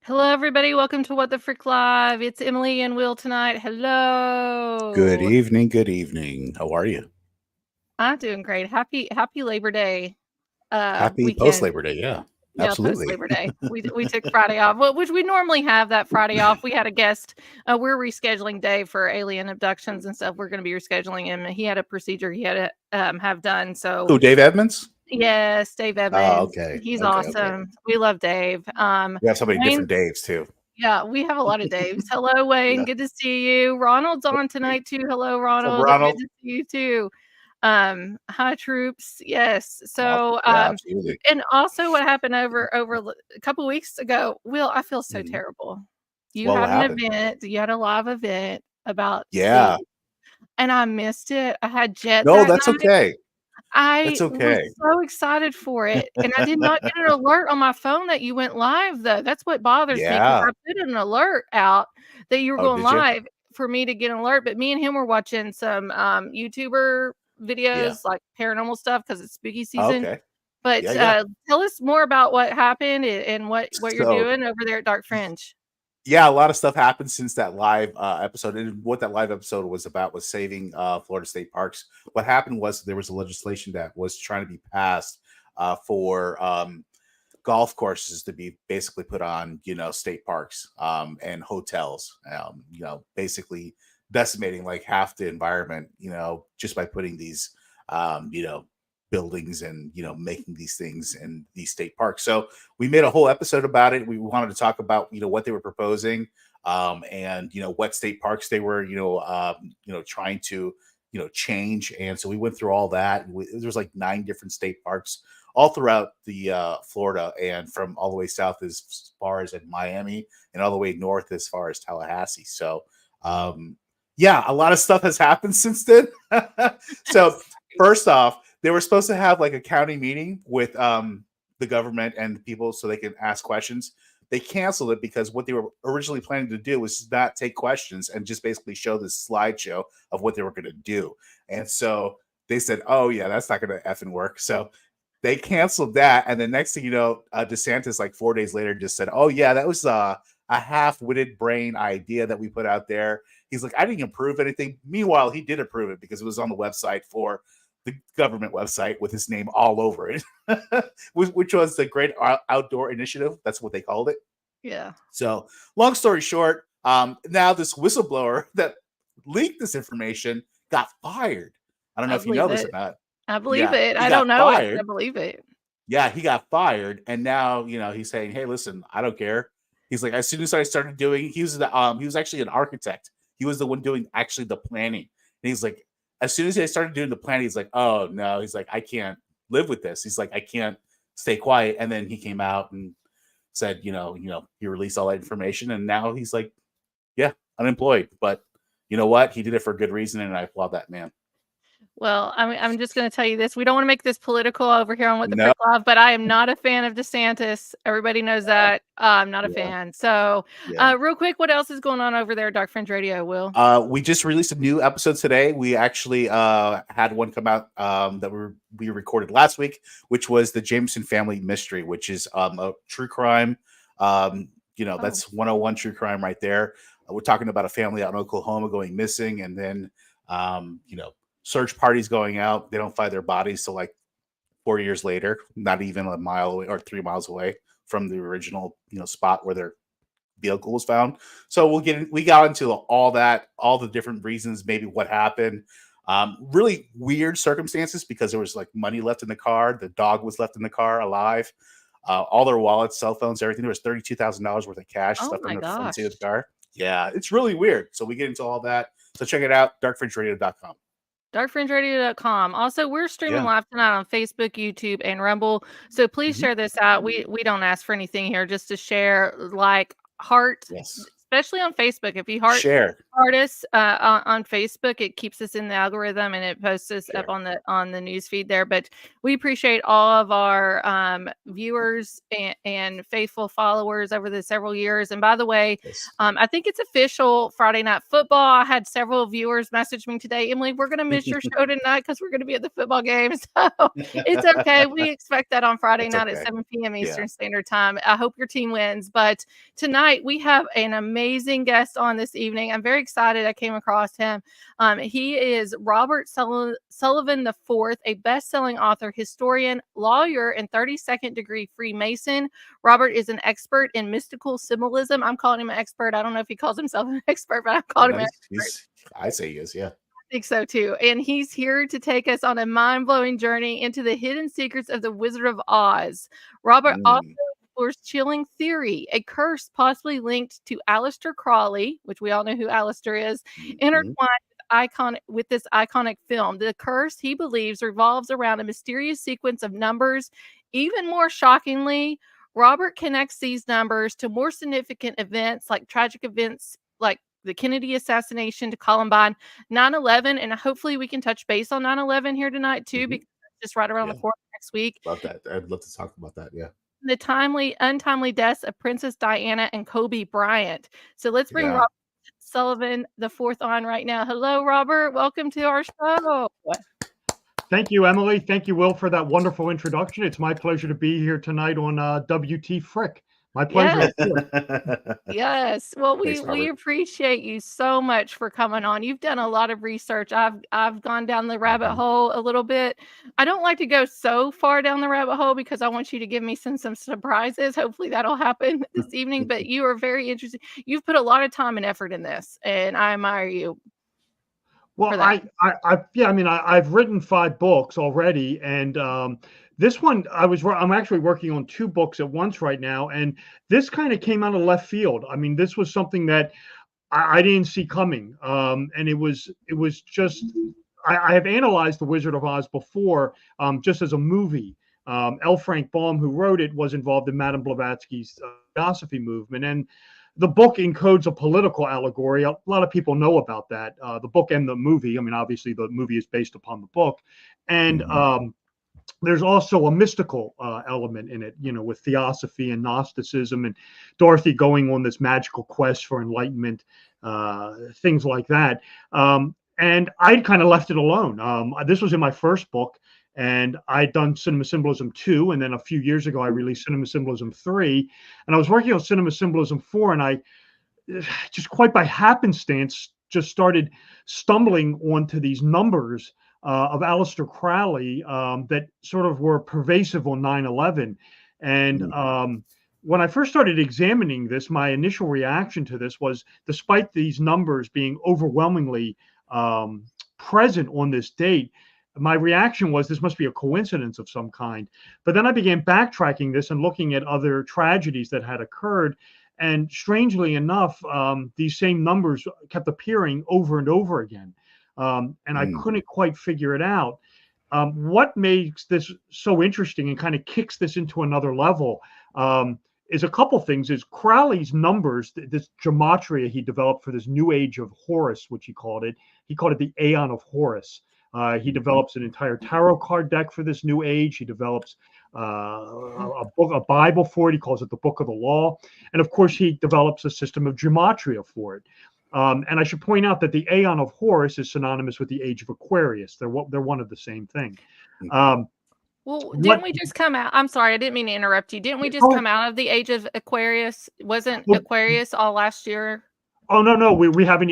Hello, everybody. Welcome to What the Frick Live. It's Emily and Will tonight. Hello. Good evening. Good evening. How are you? I'm doing great. Happy Labor Day. Happy post Labor Day. Yeah, absolutely. Post Labor Day. We took Friday off, which we normally have that Friday off. We had a guest. We're rescheduling Dave for alien abductions and stuff. We're going to be rescheduling him. He had a procedure he had to have done. So who? Dave Edmonds? Yes, Dave Edmonds. Oh, okay. He's awesome. Okay. We love Dave. We have so many different Daves too. Yeah, we have a lot of Daves. Hello, Wayne. Yeah. Good to see you. Ronald's on tonight too. Hello, Ronald. Ronald. Good to see you too. Hi, troops. Yes. So, absolutely. And also, what happened over a couple weeks ago? Will, I feel so terrible. You had an event. You had a live event about and I missed it. I had jet. No, that's okay. I was so excited for it, and I did not get an alert on my phone that you went live, though. That's what bothers me, because I put an alert out that you were going live for me to get an alert, but me and him were watching some YouTuber videos, like paranormal stuff, because it's spooky season. Okay. But tell us more about what happened and what you're doing over there at Dark Fringe. Yeah, a lot of stuff happened since that live episode. And what that live episode was about was saving Florida state parks. What happened was there was a legislation that was trying to be passed for golf courses to be basically put on, state parks and hotels, basically decimating like half the environment, just by putting these, buildings and making these things in these state parks. So we made a whole episode about it. We wanted to talk about what they were proposing, and what state parks they were trying to change. And so we went through all that. There's like 9 different state parks all throughout the Florida, and from all the way south as far as in Miami, and all the way north as far as Tallahassee. So a lot of stuff has happened since then. So first off, they were supposed to have like a county meeting with the government and people so they can ask questions. They canceled it because what they were originally planning to do was not take questions and just basically show this slideshow of what they were going to do. And so they said, oh, yeah, that's not going to effing work. So they canceled that. And the next thing you know, DeSantis, like 4 days later, just said, oh, yeah, that was a half-witted brain idea that we put out there. He's like, I didn't approve anything. Meanwhile, he did approve it because it was on the website for the government website with his name all over it, which was the Great Outdoor Initiative. That's what they called it. Yeah. So long story short, now this whistleblower that leaked this information got fired. I don't know if you know this or not. I believe it. I don't know it. I believe it. Yeah, he got fired. And now, he's saying, hey, listen, I don't care. He's like, as soon as I started doing, he was actually an architect. He was the one doing actually the planning. And he's like, as soon as they started doing the planning, he's like, oh, no. He's like, I can't live with this. He's like, I can't stay quiet. And then he came out and said, he released all that information. And now he's like, yeah, unemployed. But you know what? He did it for a good reason. And I applaud that man. Well, I'm just going to tell you this. We don't want to make this political over here on What the Frick Live, but I am not a fan of DeSantis. Everybody knows that. I'm not a fan. So real quick, what else is going on over there at Dark Fringe Radio, Will? We just released a new episode today. We actually had one come out that we recorded last week, which was the Jameson family mystery, which is a true crime. That's 101 true crime right there. We're talking about a family out in Oklahoma going missing, and then Search parties going out. They don't find their bodies till like 4 years later, not even a mile away or 3 miles away from the original, spot where their vehicle was found. So we got into all that, all the different reasons, maybe what happened. Really weird circumstances because there was like money left in the car. The dog was left in the car alive. All their wallets, cell phones, everything. There was $32,000 worth of cash Oh stuff in my the front seat of gosh. the car. Yeah, it's really weird. So we get into all that. So check it out, darkfringeradio.com. darkfringeradio.com. Also, we're streaming Yeah. live tonight on Facebook, YouTube, and Rumble. So please Mhm. share this out. We don't ask for anything here, just to share, like, heart, Yes. especially on Facebook. If you Share. heart us on Facebook, it keeps us in the algorithm and it posts us up Share. on the news feed there. But we appreciate all of our viewers and faithful followers over the several years. And by the way, Yes. I think it's official Friday Night Football. I had several viewers message me today, Emily, we're going to miss your show tonight because we're going to be at the football game. So it's okay. We expect that on Friday It's night at okay. 7 p.m. Yeah. Eastern Standard Time. I hope your team wins. But tonight we have an amazing guest on this evening. I'm very excited I came across him. He is Robert Sullivan IV, a best-selling author, historian, lawyer, and 32nd degree Freemason. Robert is an expert in mystical symbolism. I'm calling him an expert. I don't know if he calls himself an expert, but I'm calling him an expert. I say he is, yeah. I think so too. And he's here to take us on a mind-blowing journey into the hidden secrets of the Wizard of Oz. Robert also explores chilling theory, a curse possibly linked to Aleister Crowley, which we all know who Aleister is, intertwined with this iconic film. The curse, he believes, revolves around a mysterious sequence of numbers. Even more shockingly, Robert connects these numbers to more significant events, like tragic events like the Kennedy assassination, to Columbine, 9/11, and hopefully we can touch base on 9/11 here tonight too, because it's just right around the corner next week. Love that. I'd love to talk about that. Yeah. The untimely deaths of Princess Diana and Kobe Bryant. So let's bring Yeah. Robert Sullivan IV on right now. Hello, Robert. Welcome to our show. Thank you, Emily. Thank you, Will, for that wonderful introduction. It's my pleasure to be here tonight on WTFrick. My pleasure. Yes. Well, we appreciate you so much for coming on. You've done a lot of research. I've gone down the rabbit hole a little bit. I don't like to go so far down the rabbit hole because I want you to give me some surprises. Hopefully that'll happen this evening. But you are very interesting. You've put a lot of time and effort in this, and I admire you. Well, I've written 5 books already, and this one I'm actually working on 2 books at once right now, and this kind of came out of left field. I mean, this was something that I didn't see coming, and it was just I have analyzed The Wizard of Oz before, just as a movie. L. Frank Baum, who wrote it, was involved in Madame Blavatsky's Theosophy movement, and the book encodes a political allegory. A lot of people know about that. The book and the movie. I mean, obviously, the movie is based upon the book, and there's also a mystical element in it, with theosophy and Gnosticism, and Dorothy going on this magical quest for enlightenment, things like that. And I'd kind of left it alone. This was in my first book, and I'd done Cinema Symbolism 2, and then a few years ago I released Cinema Symbolism 3, and I was working on Cinema Symbolism 4, and I just quite by happenstance just started stumbling onto these numbers of Aleister Crowley that sort of were pervasive on 9/11. And when I first started examining this, my initial reaction to this was, despite these numbers being overwhelmingly present on this date, my reaction was this must be a coincidence of some kind. But then I began backtracking this and looking at other tragedies that had occurred. And strangely enough, these same numbers kept appearing over and over again. And I couldn't quite figure it out. What makes this so interesting and kind of kicks this into another level is a couple things. Is Crowley's numbers, this gematria he developed for this new age of Horus, which he called it. He called it the Aeon of Horus. He develops an entire tarot card deck for this new age. He develops a Bible for it. He calls it the Book of the Law. And of course, he develops a system of gematria for it. And I should point out that the Aeon of Horus is synonymous with the Age of Aquarius. They're one of the same thing. Well, didn't we just come out? I'm sorry, I didn't mean to interrupt you. Didn't we just come out of the Age of Aquarius? Wasn't Aquarius all last year? Oh no, we haven't.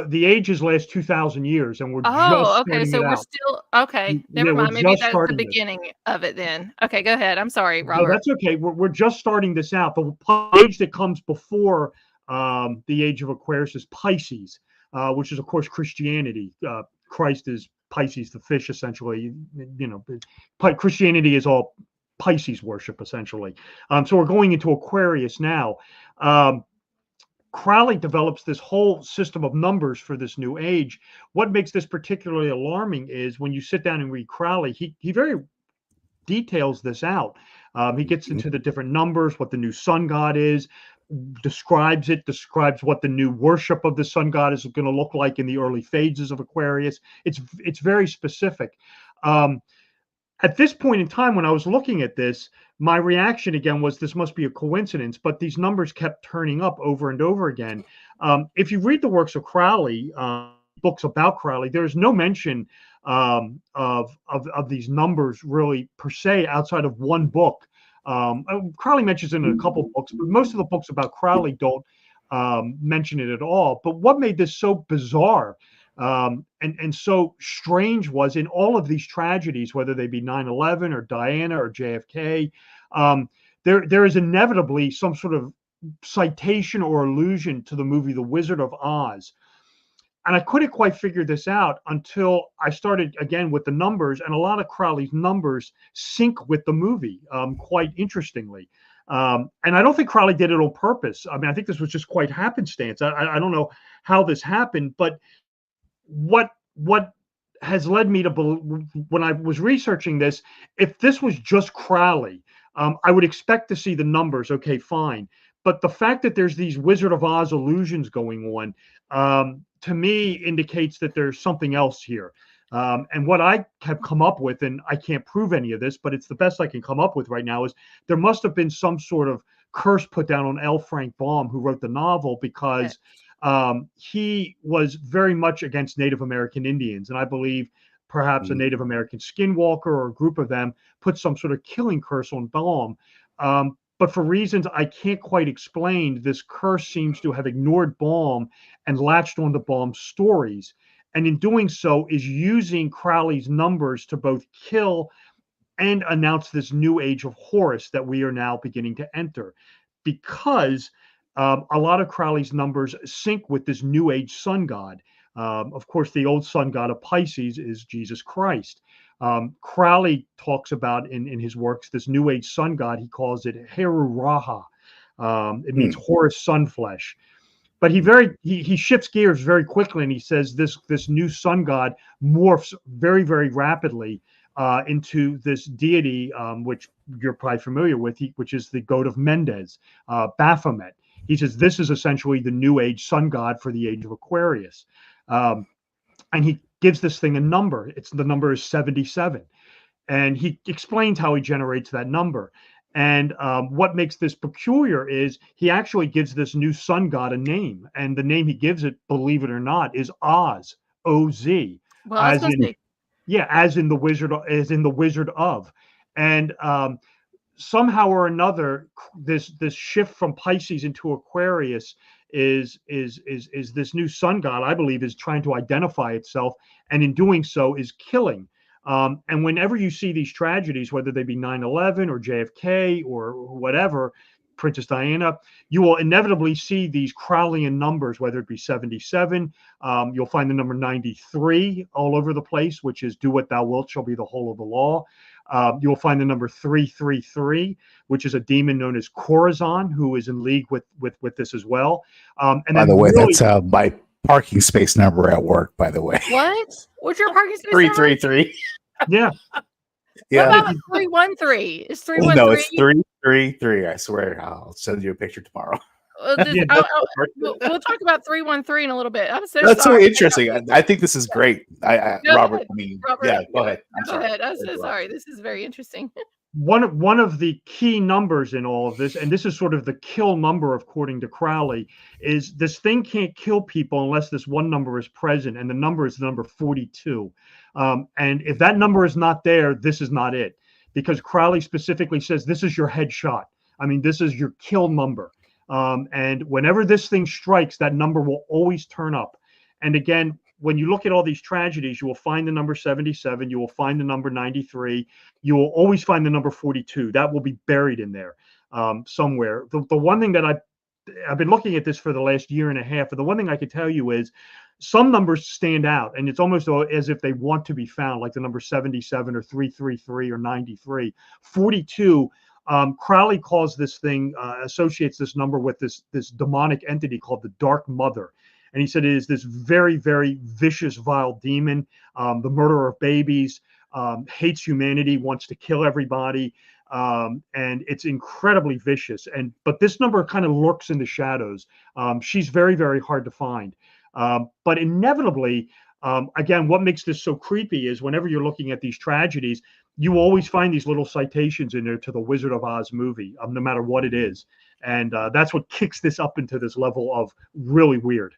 The ages last 2,000 years, and we're just Okay. starting So it we're out. still okay. Yeah, Never we're mind. Maybe just that's the starting this. beginning of it then. Okay, go ahead. I'm sorry, No, Robert. that's okay. We're just starting this out. The age that comes before the age of Aquarius is Pisces, which is of course Christianity. Christ is Pisces, the fish, essentially. Christianity is all Pisces worship, essentially. So we're going into Aquarius now. Crowley develops this whole system of numbers for this new age. What makes this particularly alarming is when you sit down and read Crowley, he very details this out. He gets into the different numbers, what the new sun god is, describes what the new worship of the sun god is going to look like in the early phases of Aquarius. It's very specific. At this point in time, when I was looking at this, my reaction again was this must be a coincidence, but these numbers kept turning up over and over again. If you read the works of Crowley, books about Crowley, there's no mention of these numbers really per se outside of one book. Crowley mentions it in a couple books, but most of the books about Crowley don't mention it at all. But what made this so bizarre and so strange was in all of these tragedies, whether they be 9/11 or Diana or JFK, there is inevitably some sort of citation or allusion to the movie The Wizard of Oz. And I couldn't quite figure this out until I started again with the numbers, and a lot of Crowley's numbers sync with the movie, quite interestingly. And I don't think Crowley did it on purpose. I mean, I think this was just quite happenstance. I don't know how this happened, but what has led me to believe, when I was researching this, if this was just Crowley, I would expect to see the numbers. Okay, fine. But the fact that there's these Wizard of Oz illusions going on, to me, indicates that there's something else here. And what I have come up with, and I can't prove any of this, but it's the best I can come up with right now, is there must have been some sort of curse put down on L. Frank Baum, who wrote the novel, because he was very much against Native American Indians. And I believe perhaps a Native American skinwalker or a group of them put some sort of killing curse on Baum. But for reasons I can't quite explain, this curse seems to have ignored Baum and latched on to Baum's stories. And in doing so, is using Crowley's numbers to both kill and announce this new age of Horus that we are now beginning to enter. Because a lot of Crowley's numbers sync with this new age sun god. Of course, the old sun god of Pisces is Jesus Christ. Crowley talks about in his works this new age sun god. He calls it Heru Raha. It means Horus sun flesh. But he shifts gears very quickly, and he says this new sun god morphs very, very rapidly into this deity, which you're probably familiar with, which is the goat of Mendes, Baphomet. He says this is essentially the new age sun god for the age of Aquarius. And he gives this thing a number. The number is 77. And he explains how he generates that number. And what makes this peculiar is he actually gives this new sun god a name. And the name he gives it, believe it or not, is Oz, O-Z. Well, I was going to say. Yeah, as in the Wizard of. And somehow or another, this shift from Pisces into Aquarius is this new sun god, I believe, is trying to identify itself, and in doing so is killing. And whenever you see these tragedies, whether they be 9/11 or JFK or whatever, Princess Diana, you will inevitably see these Crowleyan numbers, whether it be 77. You'll find the number 93 all over the place, which is do what thou wilt shall be the whole of the law. You'll find the number 333, which is a demon known as Corazon, who is in league with this as well. And by the way, that's my parking space number at work, by the way. What? What's your parking space 333. Yeah. Yeah. What about 313? Is 313? No, it's 333. I swear. I'll send you a picture tomorrow. We'll talk about 313 in a little bit. I'm so That's sorry. so interesting. I think this is great. Robert, yeah, go ahead. Go ahead. I'm so sorry. This is very interesting. One of the key numbers in all of this, and this is sort of the kill number according to Crowley, is this thing can't kill people unless this one number is present, and the number is the number 42. And if that number is not there, this is not it, because Crowley specifically says this is your headshot. I mean, this is your kill number. And whenever this thing strikes, that number will always turn up. And again, when you look at all these tragedies, you will find the number 77, you will find the number 93, you will always find the number 42. That will be buried in there somewhere. The one thing that I've been looking at this for the last year and a half, and the one thing I could tell you is some numbers stand out, and it's almost as if they want to be found, like the number 77 or 333 or 93. 42, Crowley calls this thing, associates this number with this demonic entity called the Dark Mother. And he said it is this very, very vicious, vile demon, the murderer of babies, hates humanity, wants to kill everybody. And it's incredibly vicious. But this number kind of lurks in the shadows. She's very, very hard to find. But inevitably, again, what makes this so creepy is whenever you're looking at these tragedies, you always find these little citations in there to the Wizard of Oz movie, no matter what it is. And that's what kicks this up into this level of really weird.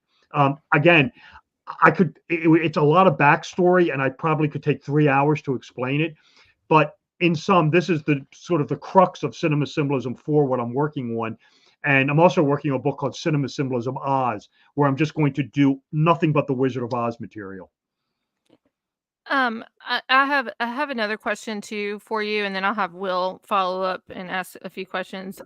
Again, it's a lot of backstory, and I probably could take 3 hours to explain it. But in sum, this is the sort of the crux of Cinema Symbolism 4, what I'm working on. And I'm also working on a book called Cinema Symbolism Oz, where I'm just going to do nothing but the Wizard of Oz material. I have another question too for you, and then I'll have Will follow up and ask a few questions.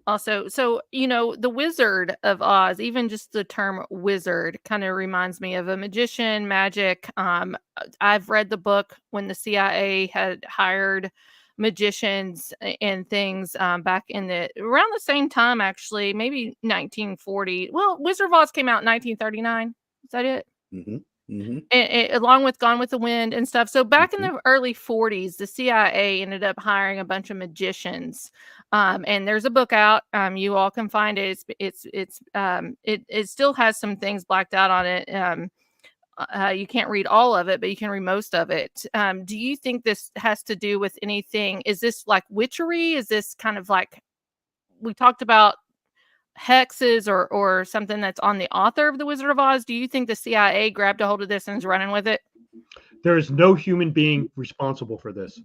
Also, so the Wizard of Oz, even just the term wizard kind of reminds me of a magician, magic. I've read the book when the CIA had hired magicians and things back in around the same time, actually, maybe 1940. Well, Wizard of Oz came out in 1939. Is that it? Mm-hmm. Mm-hmm. Along with Gone with the Wind and stuff. So back in the early 40s, the CIA ended up hiring a bunch of magicians. And there's a book out. You all can find it. It still has some things blacked out on it. You can't read all of it, but you can read most of it. Do you think this has to do with anything? Is this like witchery? Is this kind of like we talked about hexes or something that's on the author of The Wizard of Oz? Do you think the CIA grabbed a hold of this and is running with it? There is no human being responsible for this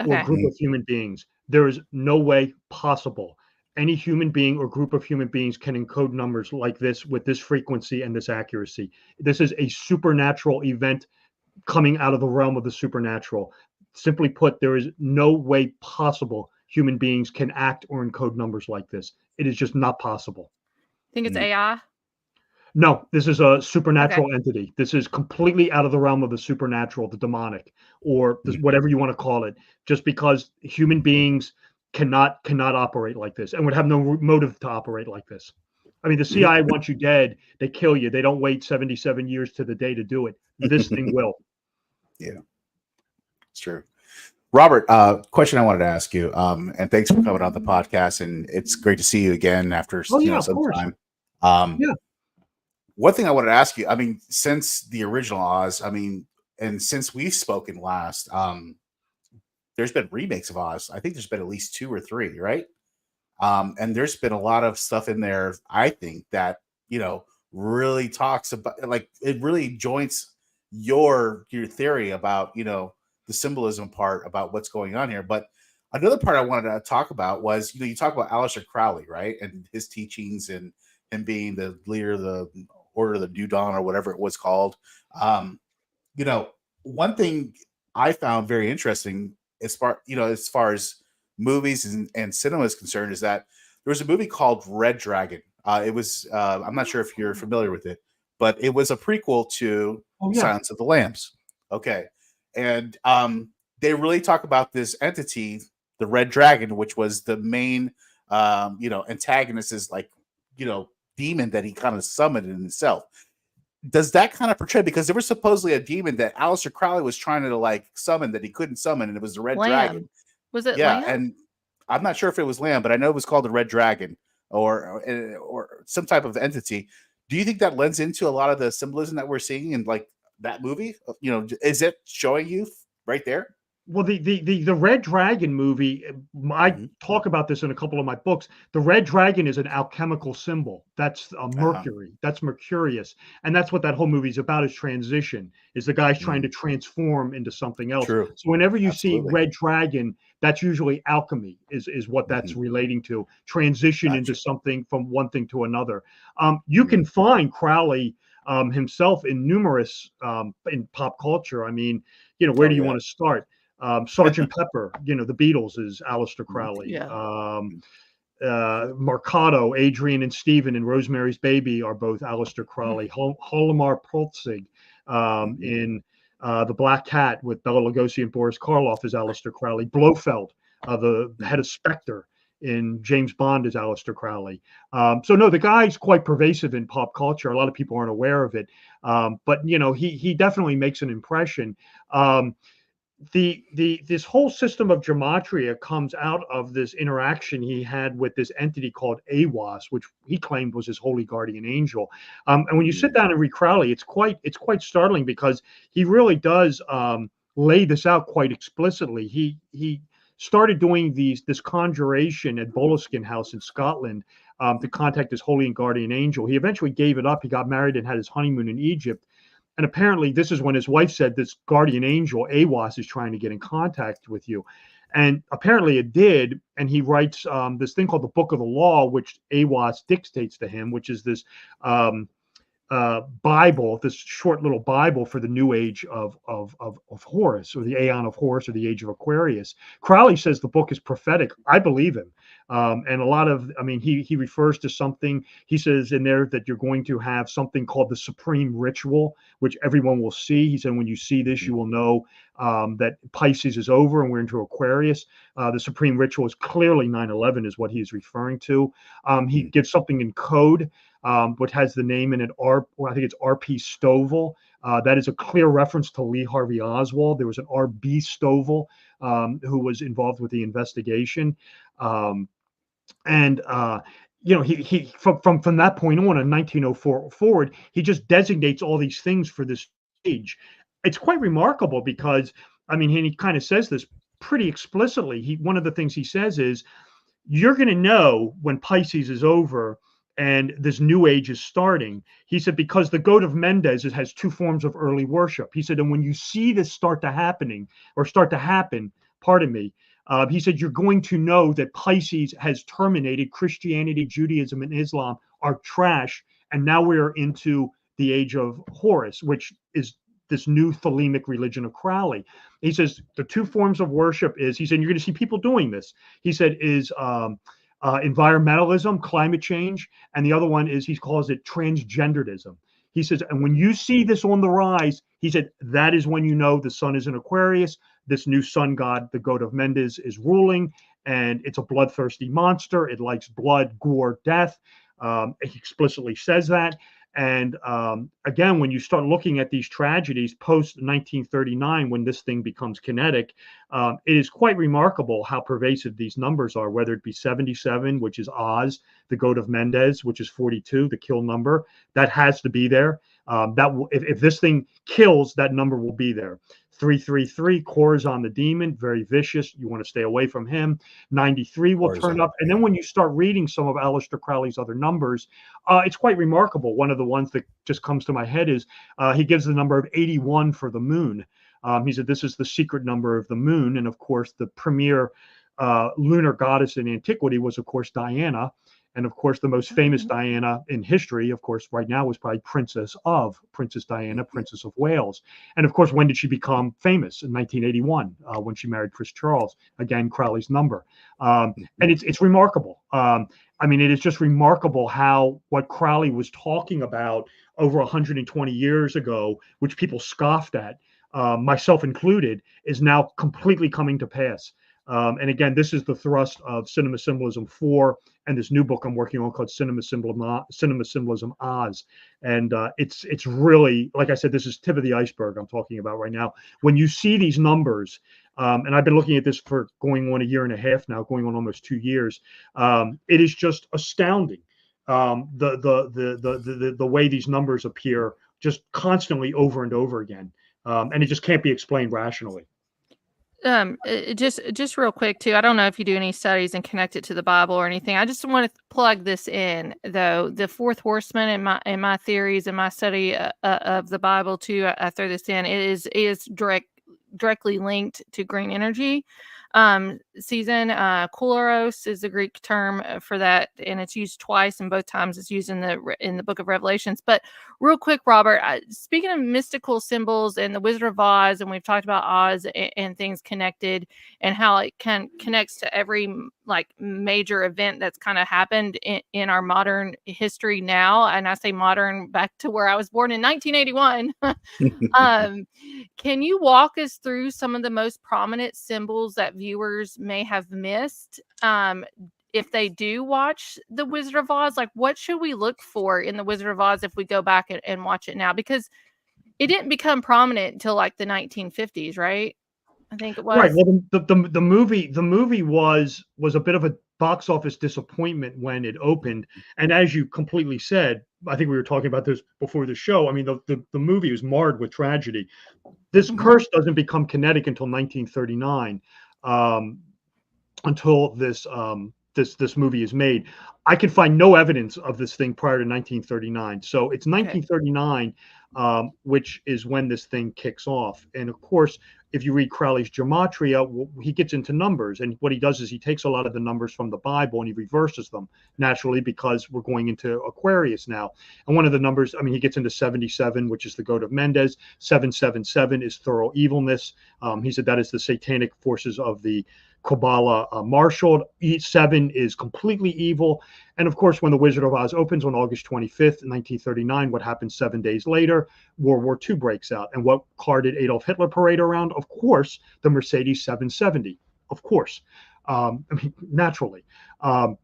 or group of human beings. There is no way possible any human being or group of human beings can encode numbers like this with this frequency and this accuracy. This is a supernatural event coming out of the realm of the supernatural. Simply put, there is no way possible human beings can act or encode numbers like this. It is just not possible. Think it's AI? No, this is a supernatural entity. This is completely out of the realm of the supernatural, the demonic, or whatever you want to call it, just because human beings cannot operate like this and would have no motive to operate like this. I mean, the CIA wants you dead. They kill you. They don't wait 77 years to the day to do it. This thing will. Yeah, it's true. Robert, question I wanted to ask you, and thanks for coming on the podcast, and it's great to see you again after some time. One thing I wanted to ask you, I mean, since the original Oz, I mean, and since we've spoken last, there's been remakes of Oz. I think there's been at least 2 or 3, right? And there's been a lot of stuff in there, I think, that, really talks about, like, it really joins your theory about, the symbolism part about what's going on here. But another part I wanted to talk about was, you talk about Aleister Crowley, right? And his teachings and him being the leader of the Order of the New Dawn or whatever it was called. One thing I found very interesting as far as movies and cinema is concerned is that there was a movie called Red Dragon. It was, I'm not sure if you're familiar with it, but it was a prequel to Silence of the Lambs. Okay. And they really talk about this entity, the Red Dragon, which was the main, antagonist, is like, demon that he kind of summoned in himself. Does that kind of portray, because there was supposedly a demon that Aleister Crowley was trying to like summon that he couldn't summon, and it was the Red Dragon. Was it Lamb? And I'm not sure if it was Lamb, but I know it was called the Red Dragon or some type of entity. Do you think that lends into a lot of the symbolism that we're seeing in like that movie? Is it showing you right there? Well, the Red Dragon movie, I talk about this in a couple of my books. The Red Dragon is an alchemical symbol. That's Mercury. That's Mercurius. And that's what that whole movie is about, is transition, is the guy's trying to transform into something else. True. So whenever you see Absolutely. Red Dragon, that's usually alchemy is what that's relating to. Transition into something from one thing to another. You can find Crowley himself in numerous in pop culture. I mean, where do you want to start? Sergeant Pepper, the Beatles is Aleister Crowley. Yeah. Mercado, Adrian and Stephen and Rosemary's Baby are both Aleister Crowley. Holomar Polzig in The Black Cat with Bela Lugosi and Boris Karloff is Aleister Crowley. Blofeld, the head of Spectre in James Bond, is Aleister Crowley. So no, the guy's quite pervasive in pop culture. A lot of people aren't aware of it, but he definitely makes an impression. This whole system of gematria comes out of this interaction he had with this entity called Aiwass, which he claimed was his holy guardian angel. And when you sit down and read Crowley, it's quite startling, because he really does lay this out quite explicitly. He started doing this conjuration at Boleskine House in Scotland to contact his holy and guardian angel. He eventually gave it up. He got married and had his honeymoon in Egypt. And apparently this is when his wife said, this guardian angel, Aiwass, is trying to get in contact with you. And apparently it did. And he writes this thing called the Book of the Law, which Aiwass dictates to him, which is this Bible, this short little Bible for the new age of Horus, or the Aeon of Horus, or the age of Aquarius. Crowley says the book is prophetic. I believe him. And a lot of, he refers to something, he says in there that you're going to have something called the Supreme Ritual, which everyone will see. He said, when you see this, you will know that Pisces is over and we're into Aquarius. The Supreme Ritual is clearly 9/11 is what he is referring to. He gives something in code, which has the name in it, I think it's R.P. Stovall. That is a clear reference to Lee Harvey Oswald. There was an R.B. Stovall who was involved with the investigation. He from that point on, in 1904 forward, he just designates all these things for this age. It's quite remarkable because, he kind of says this pretty explicitly. One of the things he says is, you're going to know when Pisces is over and this new age is starting. He said, because the goat of Mendez, it has two forms of early worship. He said, and when you see this start to happen, he said, you're going to know that Pisces has terminated. Christianity, Judaism, and Islam are trash. And now we're into the age of Horus, which is this new Thelemic religion of Crowley. He says the two forms of worship is, he said, you're going to see people doing this. He said, is environmentalism, climate change. And the other one is, he calls it transgenderism. He says, and when you see this on the rise, he said, that is when you know the sun is in Aquarius. This new sun god, the goat of Mendez, is ruling, and it's a bloodthirsty monster. It likes blood, gore, death. He explicitly says that. And again, when you start looking at these tragedies post 1939, when this thing becomes kinetic, it is quite remarkable how pervasive these numbers are, whether it be 77, which is Oz, the goat of Mendez, which is 42, the kill number. That has to be there. If this thing kills, that number will be there. 333, Corazon the demon, very vicious. You want to stay away from him. 93 will turn up. And then when you start reading some of Aleister Crowley's other numbers, it's quite remarkable. One of the ones that just comes to my head is he gives the number of 81 for the moon. He said this is the secret number of the moon. And of course, the premier lunar goddess in antiquity was, of course, Diana. And of course, the most famous Diana in history, of course, right now is probably Princess Diana, Princess of Wales. And of course, when did she become famous? In 1981, when she married Prince Charles. Again, Crowley's number. And it's remarkable. It is just remarkable how what Crowley was talking about over 120 years ago, which people scoffed at, myself included, is now completely coming to pass. And again, this is the thrust of Cinema Symbolism 4 and this new book I'm working on called Cinema Symbolism Oz. And it's really, like I said, this is tip of the iceberg I'm talking about right now. When you see these numbers, and I've been looking at this for going on a year and a half now, going on almost 2 years, it is just astounding. The way these numbers appear just constantly over and over again. And it just can't be explained rationally. Just real quick too. I don't know if you do any studies and connect it to the Bible or anything. I just want to plug this in though. The fourth horseman in my theories and my study of the Bible too. I throw this in. It is directly linked to green energy. Season kouros is the Greek term for that, and it's used twice, and both times it's used in the book of Revelations. But real quick, Robert, speaking of mystical symbols and the Wizard of Oz, and we've talked about Oz and things connected and how it connects to every like major event that's kind of happened in our modern history now. And I say modern back to where I was born in 1981. Can you walk us through some of the most prominent symbols that viewers may have missed if they do watch The Wizard of Oz? Like, what should we look for in The Wizard of Oz if we go back and watch it now? Because it didn't become prominent until like the 1950s, right? I think it was. Right. Well, the movie was a bit of a box office disappointment when it opened, and as you completely said, I think we were talking about this before the show. I mean, the movie was marred with tragedy. This curse doesn't become kinetic until 1939, until this movie is made. I can find no evidence of this thing prior to 1939. So it's 1939, which is when this thing kicks off. And of course, if you read Crowley's Gematria, he gets into numbers. And what he does is he takes a lot of the numbers from the Bible and he reverses them naturally, because we're going into Aquarius now. And one of the numbers, I mean, he gets into 77, which is the goat of Mendes. 777 is thorough evilness. He said that is the satanic forces of the Kabbalah marshaled. 7 is completely evil. And of course, when The Wizard of Oz opens on August 25th, 1939, what happens 7 days later? World War II breaks out. And what car did Adolf Hitler parade around? Of course, the Mercedes 770. Of course. I mean, naturally. If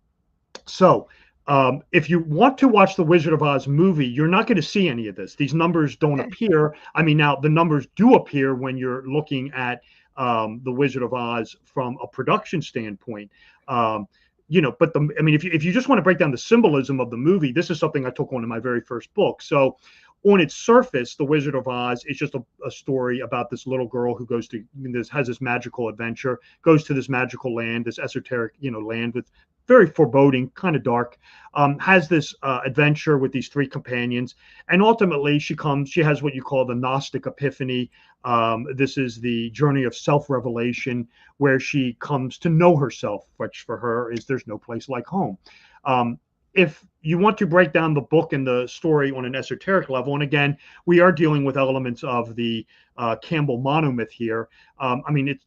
you want to watch the Wizard of Oz movie, you're not going to see any of this. These numbers don't appear. I mean, now the numbers do appear when you're looking at the Wizard of Oz from a production standpoint. But if you just want to break down the symbolism of the movie, this is something I took on in my very first book. So on its surface, The Wizard of Oz is just a story about this little girl who has this magical adventure, goes to this magical land, this esoteric, land with very foreboding, kind of dark, has this adventure with these 3 companions. And ultimately she has what you call the Gnostic epiphany. This is the journey of self-revelation, where she comes to know herself, which for her is there's no place like home. If you want to break down the book and the story on an esoteric level, and again, we are dealing with elements of the Campbell monomyth here.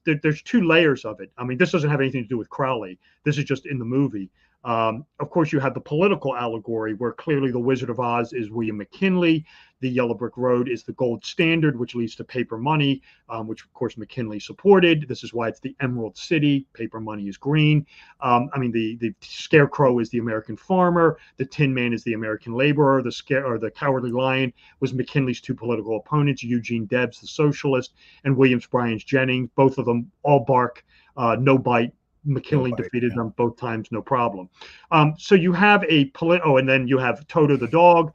There's 2 layers of it. I mean, this doesn't have anything to do with Crowley. This is just in the movie. Of course, you have the political allegory, where clearly the Wizard of Oz is William McKinley. The Yellow Brick Road is the gold standard, which leads to paper money, which of course McKinley supported. This is why it's the Emerald City. Paper money is green. The Scarecrow is the American farmer. The Tin Man is the American laborer. The Cowardly Lion was McKinley's 2 political opponents, Eugene Debs, the socialist, and Williams Bryan Jennings. Both of them all bark, no bite. McKinley defeated them both times, no problem. So you have and then you have Toto the dog.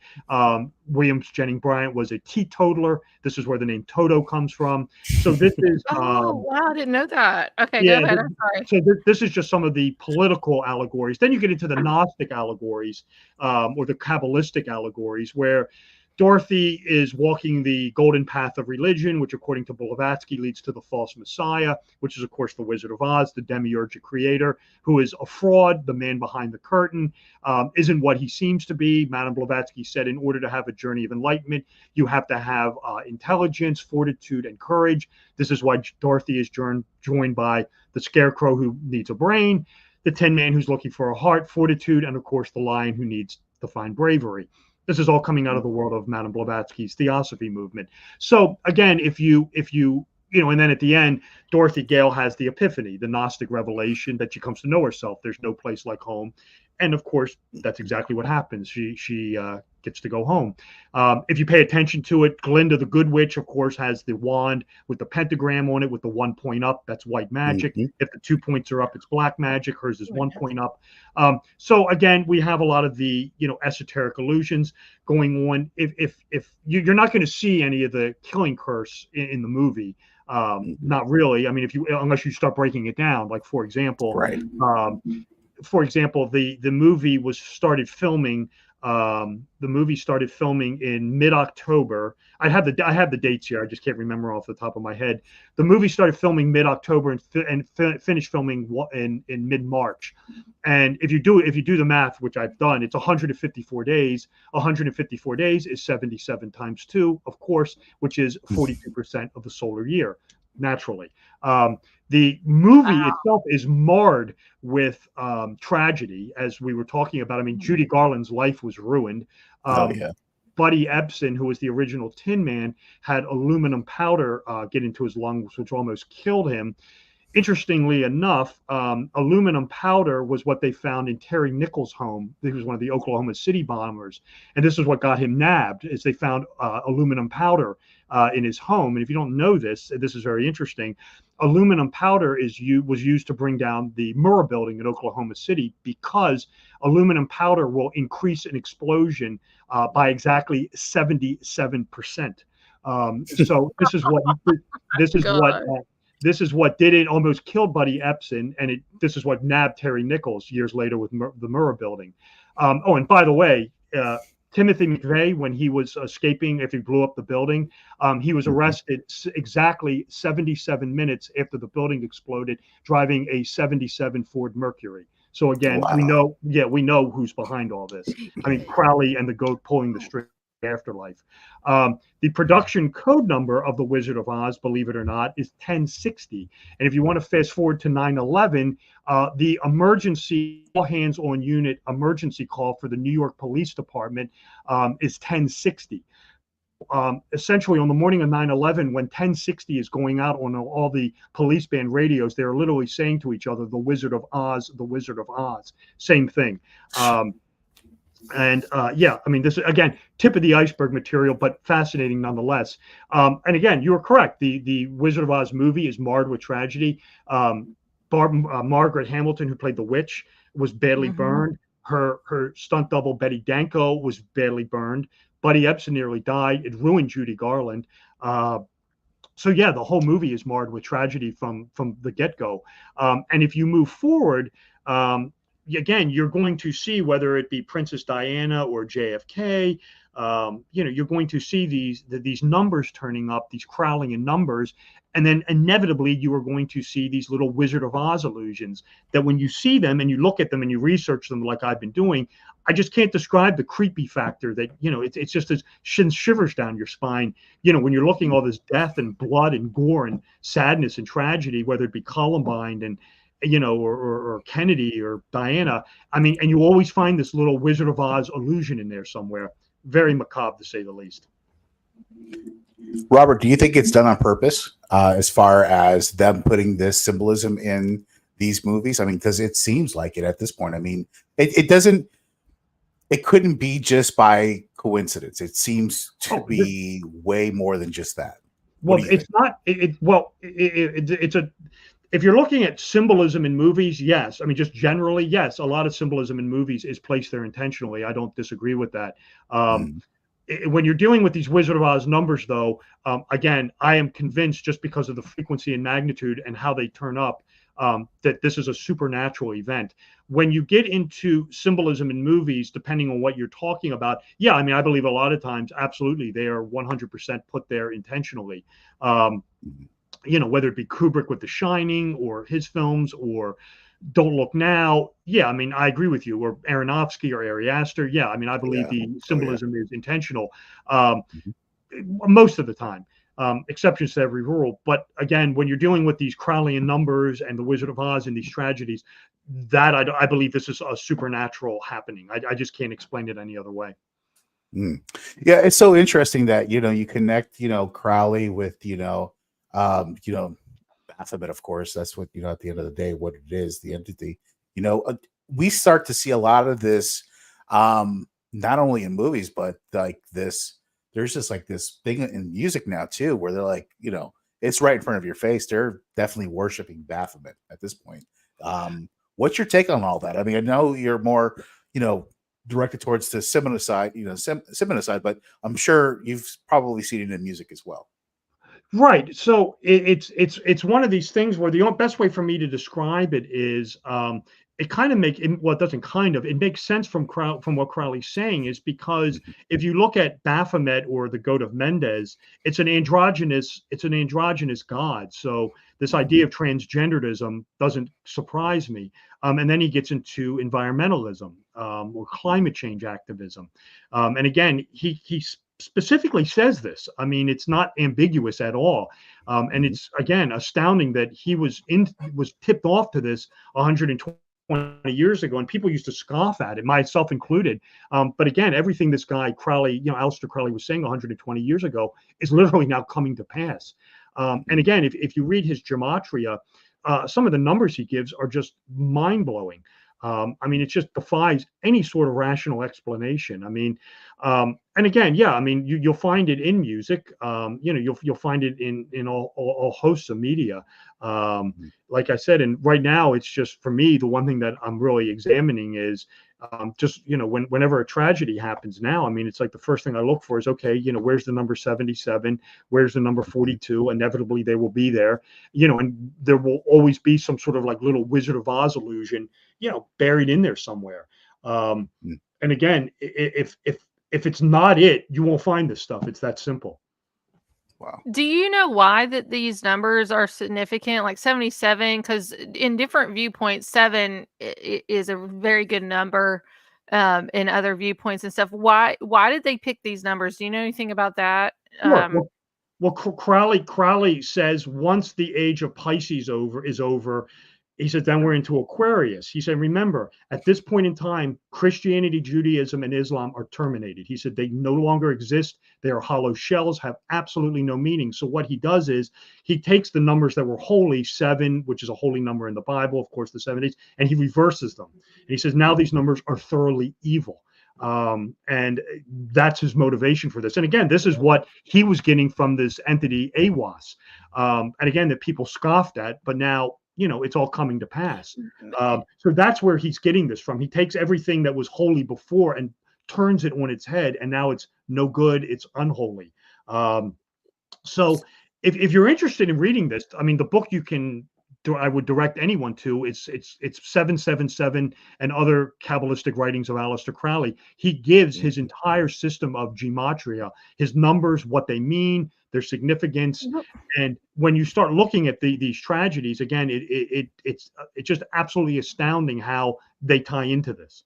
Williams Jennings Bryant was a teetotaler. This is where the name Toto comes from. So this is wow, I didn't know that. Okay, go ahead. I'm sorry. So this is just some of the political allegories. Then you get into the Gnostic allegories, or the Kabbalistic allegories, where Dorothy is walking the golden path of religion, which according to Blavatsky leads to the false messiah, which is of course the Wizard of Oz, the demiurgic creator, who is a fraud, the man behind the curtain, isn't what he seems to be. Madame Blavatsky said, in order to have a journey of enlightenment, you have to have intelligence, fortitude, and courage. This is why Dorothy is joined by the Scarecrow, who needs a brain, the Tin Man, who's looking for a heart, fortitude, and of course the Lion, who needs to find bravery. This is all coming out of the world of Madame Blavatsky's Theosophy movement. So again, if you and then at the end, Dorothy Gale has the epiphany, the Gnostic revelation that she comes to know herself. There's no place like home. And of course, that's exactly what happens. She gets to go home. If you pay attention to it, Glinda the Good Witch, of course, has the wand with the pentagram on it with the 1 point up. That's white magic. If the 2 points are up, it's black magic. Hers is 1 point up. So again, we have a lot of the esoteric illusions going on. If you're not going to see any of the killing curse in the movie. Not really. I mean, unless you start breaking it down, like for example, right. The movie started filming. The movie started filming in mid-October. I have the dates here. I just can't remember off the top of my head. The movie started filming mid-October and finished filming in mid-March. And if you do the math, which I've done, it's 154 days. 154 days is 77 times 2, of course, which is 42% of the solar year, naturally. The movie itself is marred with tragedy, as we were talking about. I mean, Judy Garland's life was ruined. Buddy Ebsen, who was the original Tin Man, had aluminum powder get into his lungs, which almost killed him. Interestingly enough, aluminum powder was what they found in Terry Nichols' home. He was one of the Oklahoma City bombers, and this is what got him nabbed. Is they found aluminum powder in his home. And if you don't know this, this is very interesting. Aluminum powder was used to bring down the Murrah building in Oklahoma City, because aluminum powder will increase an explosion by exactly 77%. So this is what did it. Almost killed Buddy Ebsen, and this is what nabbed Terry Nichols years later with the Murrah building. And by the way, Timothy McVeigh, when he was escaping, if he blew up the building, he was arrested exactly 77 minutes after the building exploded, driving a 77 Ford Mercury. So again, we know who's behind all this. I mean, Crowley and the goat pulling the string. Afterlife. The production code number of The Wizard of Oz, believe it or not, is 1060. And if you want to fast forward to 9/11, the emergency all hands on unit emergency call for the New York Police Department is 1060. Essentially, on the morning of 9/11, when 1060 is going out on all the police band radios, they're literally saying to each other, "The Wizard of Oz, the Wizard of Oz." Same thing. I mean, this is, again, tip of the iceberg material, but fascinating nonetheless. And again, you were correct. The Wizard of Oz movie is marred with tragedy. Margaret Hamilton, who played the witch, was badly burned. Her stunt double, Betty Danko, was badly burned. Buddy Ebsen nearly died. It ruined Judy Garland. So yeah, the whole movie is marred with tragedy from the get-go. And if you move forward, again, you're going to see, whether it be Princess Diana or JFK, you're going to see these numbers turning up, these Crowleyan numbers, and then inevitably you are going to see these little Wizard of Oz illusions that when you see them and you look at them and you research them like I've been doing, I just can't describe the creepy factor that, it's just as shivers down your spine, when you're looking at all this death and blood and gore and sadness and tragedy, whether it be Columbine and or Kennedy or Diana. I mean, and you always find this little Wizard of Oz illusion in there somewhere. Very macabre, to say the least. Robert, do you think it's done on purpose as far as them putting this symbolism in these movies? I mean, because it seems like it at this point. I mean, it couldn't be just by coincidence. It seems to be way more than just that. Well, it's not. If you're looking at symbolism in movies, yes. I mean, just generally, yes. A lot of symbolism in movies is placed there intentionally. I don't disagree with that. When you're dealing with these Wizard of Oz numbers, though, again, I am convinced, just because of the frequency and magnitude and how they turn up, that this is a supernatural event. When you get into symbolism in movies, depending on what you're talking about, yeah, I mean, I believe a lot of times, absolutely, they are 100% put there intentionally. Whether it be Kubrick with The Shining or his films or Don't Look Now. Yeah, I mean, I agree with you. Or Aronofsky or Ari Aster. Yeah, I mean, I believe the symbolism is intentional most of the time. Exceptions to every rule. But again, when you're dealing with these Crowleyan numbers and the Wizard of Oz and these tragedies, that I believe this is a supernatural happening. I just can't explain it any other way. Yeah, it's so interesting that, you connect, Crowley with, Baphomet, of course. That's what, at the end of the day, what it is, the entity. We start to see a lot of this, not only in movies, but like this. There's just like this thing in music now too, where they're like, it's right in front of your face. They're definitely worshiping Baphomet at this point. What's your take on all that? I mean, I know you're more, directed towards the Semina side, but I'm sure you've probably seen it in music as well. Right. So it's one of these things where the best way for me to describe it is it kind of well, it doesn't kind of, it makes sense from what Crowley's saying, is because Mhm. if you look at Baphomet or the goat of Mendes, it's an androgynous god. So this idea of transgenderism doesn't surprise me. And then he gets into environmentalism or climate change activism. And again, he specifically says this. I mean, it's not ambiguous at all. And Mhm. it's, again, astounding that he was tipped off to this 120 years ago, and people used to scoff at it, myself included. But again, everything this guy Crowley, Aleister Crowley, was saying 120 years ago is literally now coming to pass. And again, if you read his gematria, some of the numbers he gives are just mind blowing. I mean, it just defies any sort of rational explanation. I mean, and again, yeah, I mean, you'll find it in music. You'll find it in all hosts of media. Mhm. Like I said, and right now, it's just, for me, the one thing that I'm really examining is just, whenever a tragedy happens now. I mean, it's like the first thing I look for is, okay, where's the number 77? Where's the number Mhm. 42? Inevitably, they will be there. And there will always be some sort of like little Wizard of Oz illusion, buried in there somewhere. Mhm. And again, if it's not it, you won't find this stuff. It's that simple. Wow. Do you know why that these numbers are significant, like 77? Because in different viewpoints, 7 is a very good number, in other viewpoints and stuff. Why did they pick these numbers? Do you know anything about that? Sure. Well, Crowley says once the age of Pisces is over, he said then we're into Aquarius. He said, remember, at this point in time, Christianity, Judaism, and Islam are terminated. He said they no longer exist. They are hollow shells, have absolutely no meaning. So what he does is he takes the numbers that were holy, 7, which is a holy number in the Bible, of course, the 70s, and he reverses them. And he says now these numbers are thoroughly evil. And that's his motivation for this. And again, this is what he was getting from this entity AWAS. And again, that people scoffed at, but now, it's all coming to pass. So that's where he's getting this from. He takes everything that was holy before and turns it on its head, and now it's no good, it's unholy. So if you're interested in reading this, I mean, the book I would direct anyone to. It's 777 and other Kabbalistic writings of Aleister Crowley. He gives his entire system of gematria, his numbers, what they mean, their significance, and when you start looking at these tragedies again, it's just absolutely astounding how they tie into this.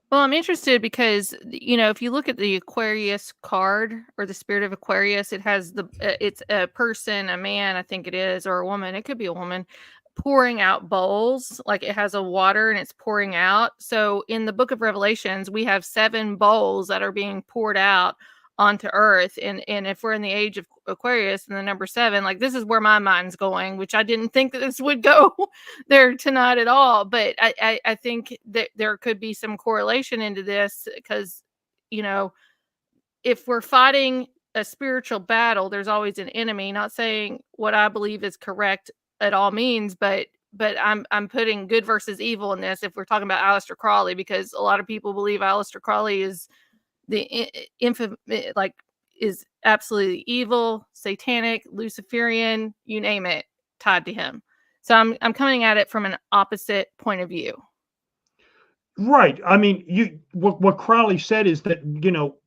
Well, I'm interested because, if you look at the Aquarius card or the spirit of Aquarius, it has it's a person, a man, I think it is, or a woman. It could be a woman pouring out bowls, like it has a water and it's pouring out. So in the book of Revelations, we have 7 bowls that are being poured out onto earth. And if we're in the age of Aquarius and the number 7, like this is where my mind's going, which I didn't think that this would go there tonight at all. But I think that there could be some correlation into this because, if we're fighting a spiritual battle, there's always an enemy. Not saying what I believe is correct at all means, but I'm putting good versus evil in this if we're talking about Aleister Crowley, because a lot of people believe Aleister Crowley is like is absolutely evil, satanic, Luciferian, you name it, tied to him. So I'm coming at it from an opposite point of view. Right. I mean, what Crowley said is that,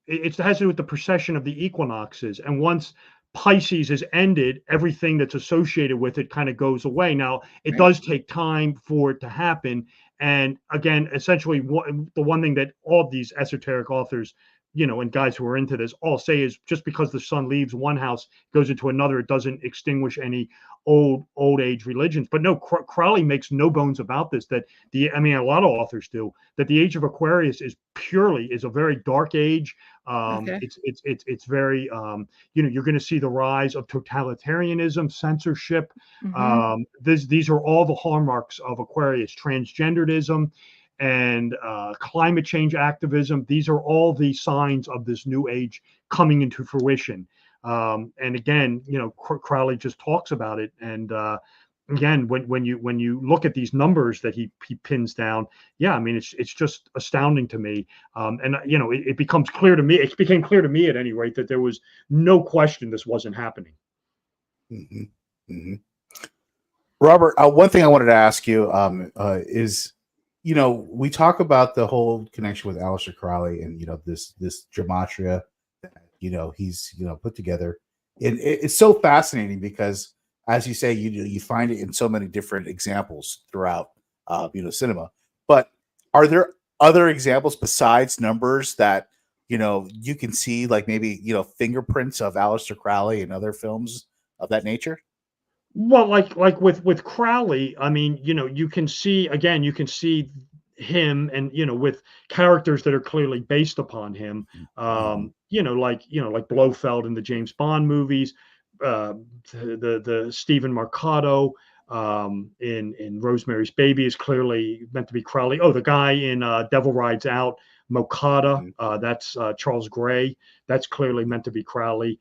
it has to do with the precession of the equinoxes. And once Pisces is ended, everything that's associated with it kind of goes away. Now, it Right. does take time for it to happen. And again, essentially, the one thing that all of these esoteric authors, and guys who are into this all say is just because the sun leaves one house, goes into another, it doesn't extinguish any old age religions. But no, Crowley makes no bones about this, that a lot of authors do, that the age of Aquarius is a very dark age. Okay. It's very, you're going to see the rise of totalitarianism, censorship. Mm-hmm. These are all the hallmarks of Aquarius: transgenderism and climate change activism. These are all the signs of this new age coming into fruition. And again, Crowley just talks about it. And again, when you look at these numbers that he pins down, yeah, I mean, it's just astounding to me. And it becomes clear to me. It became clear to me, at any rate, that there was no question this wasn't happening. Mm-hmm. Mm-hmm. Robert, one thing I wanted to ask you is, we talk about the whole connection with Aleister Crowley and this gematria that he's put together. It's so fascinating because, as you say, you find it in so many different examples throughout cinema. But are there other examples besides numbers that you can see, like maybe fingerprints of Aleister Crowley in other films of that nature? Well, like with Crowley, I mean, you can see again, you can see him and with characters that are clearly based upon him. Mm-hmm. Like Blofeld in the James Bond movies, uh, the Stephen Mercado in Rosemary's Baby is clearly meant to be Crowley. Oh, the guy in Devil Rides Out, Mokata, Mm-hmm. that's Charles Gray. That's clearly meant to be Crowley.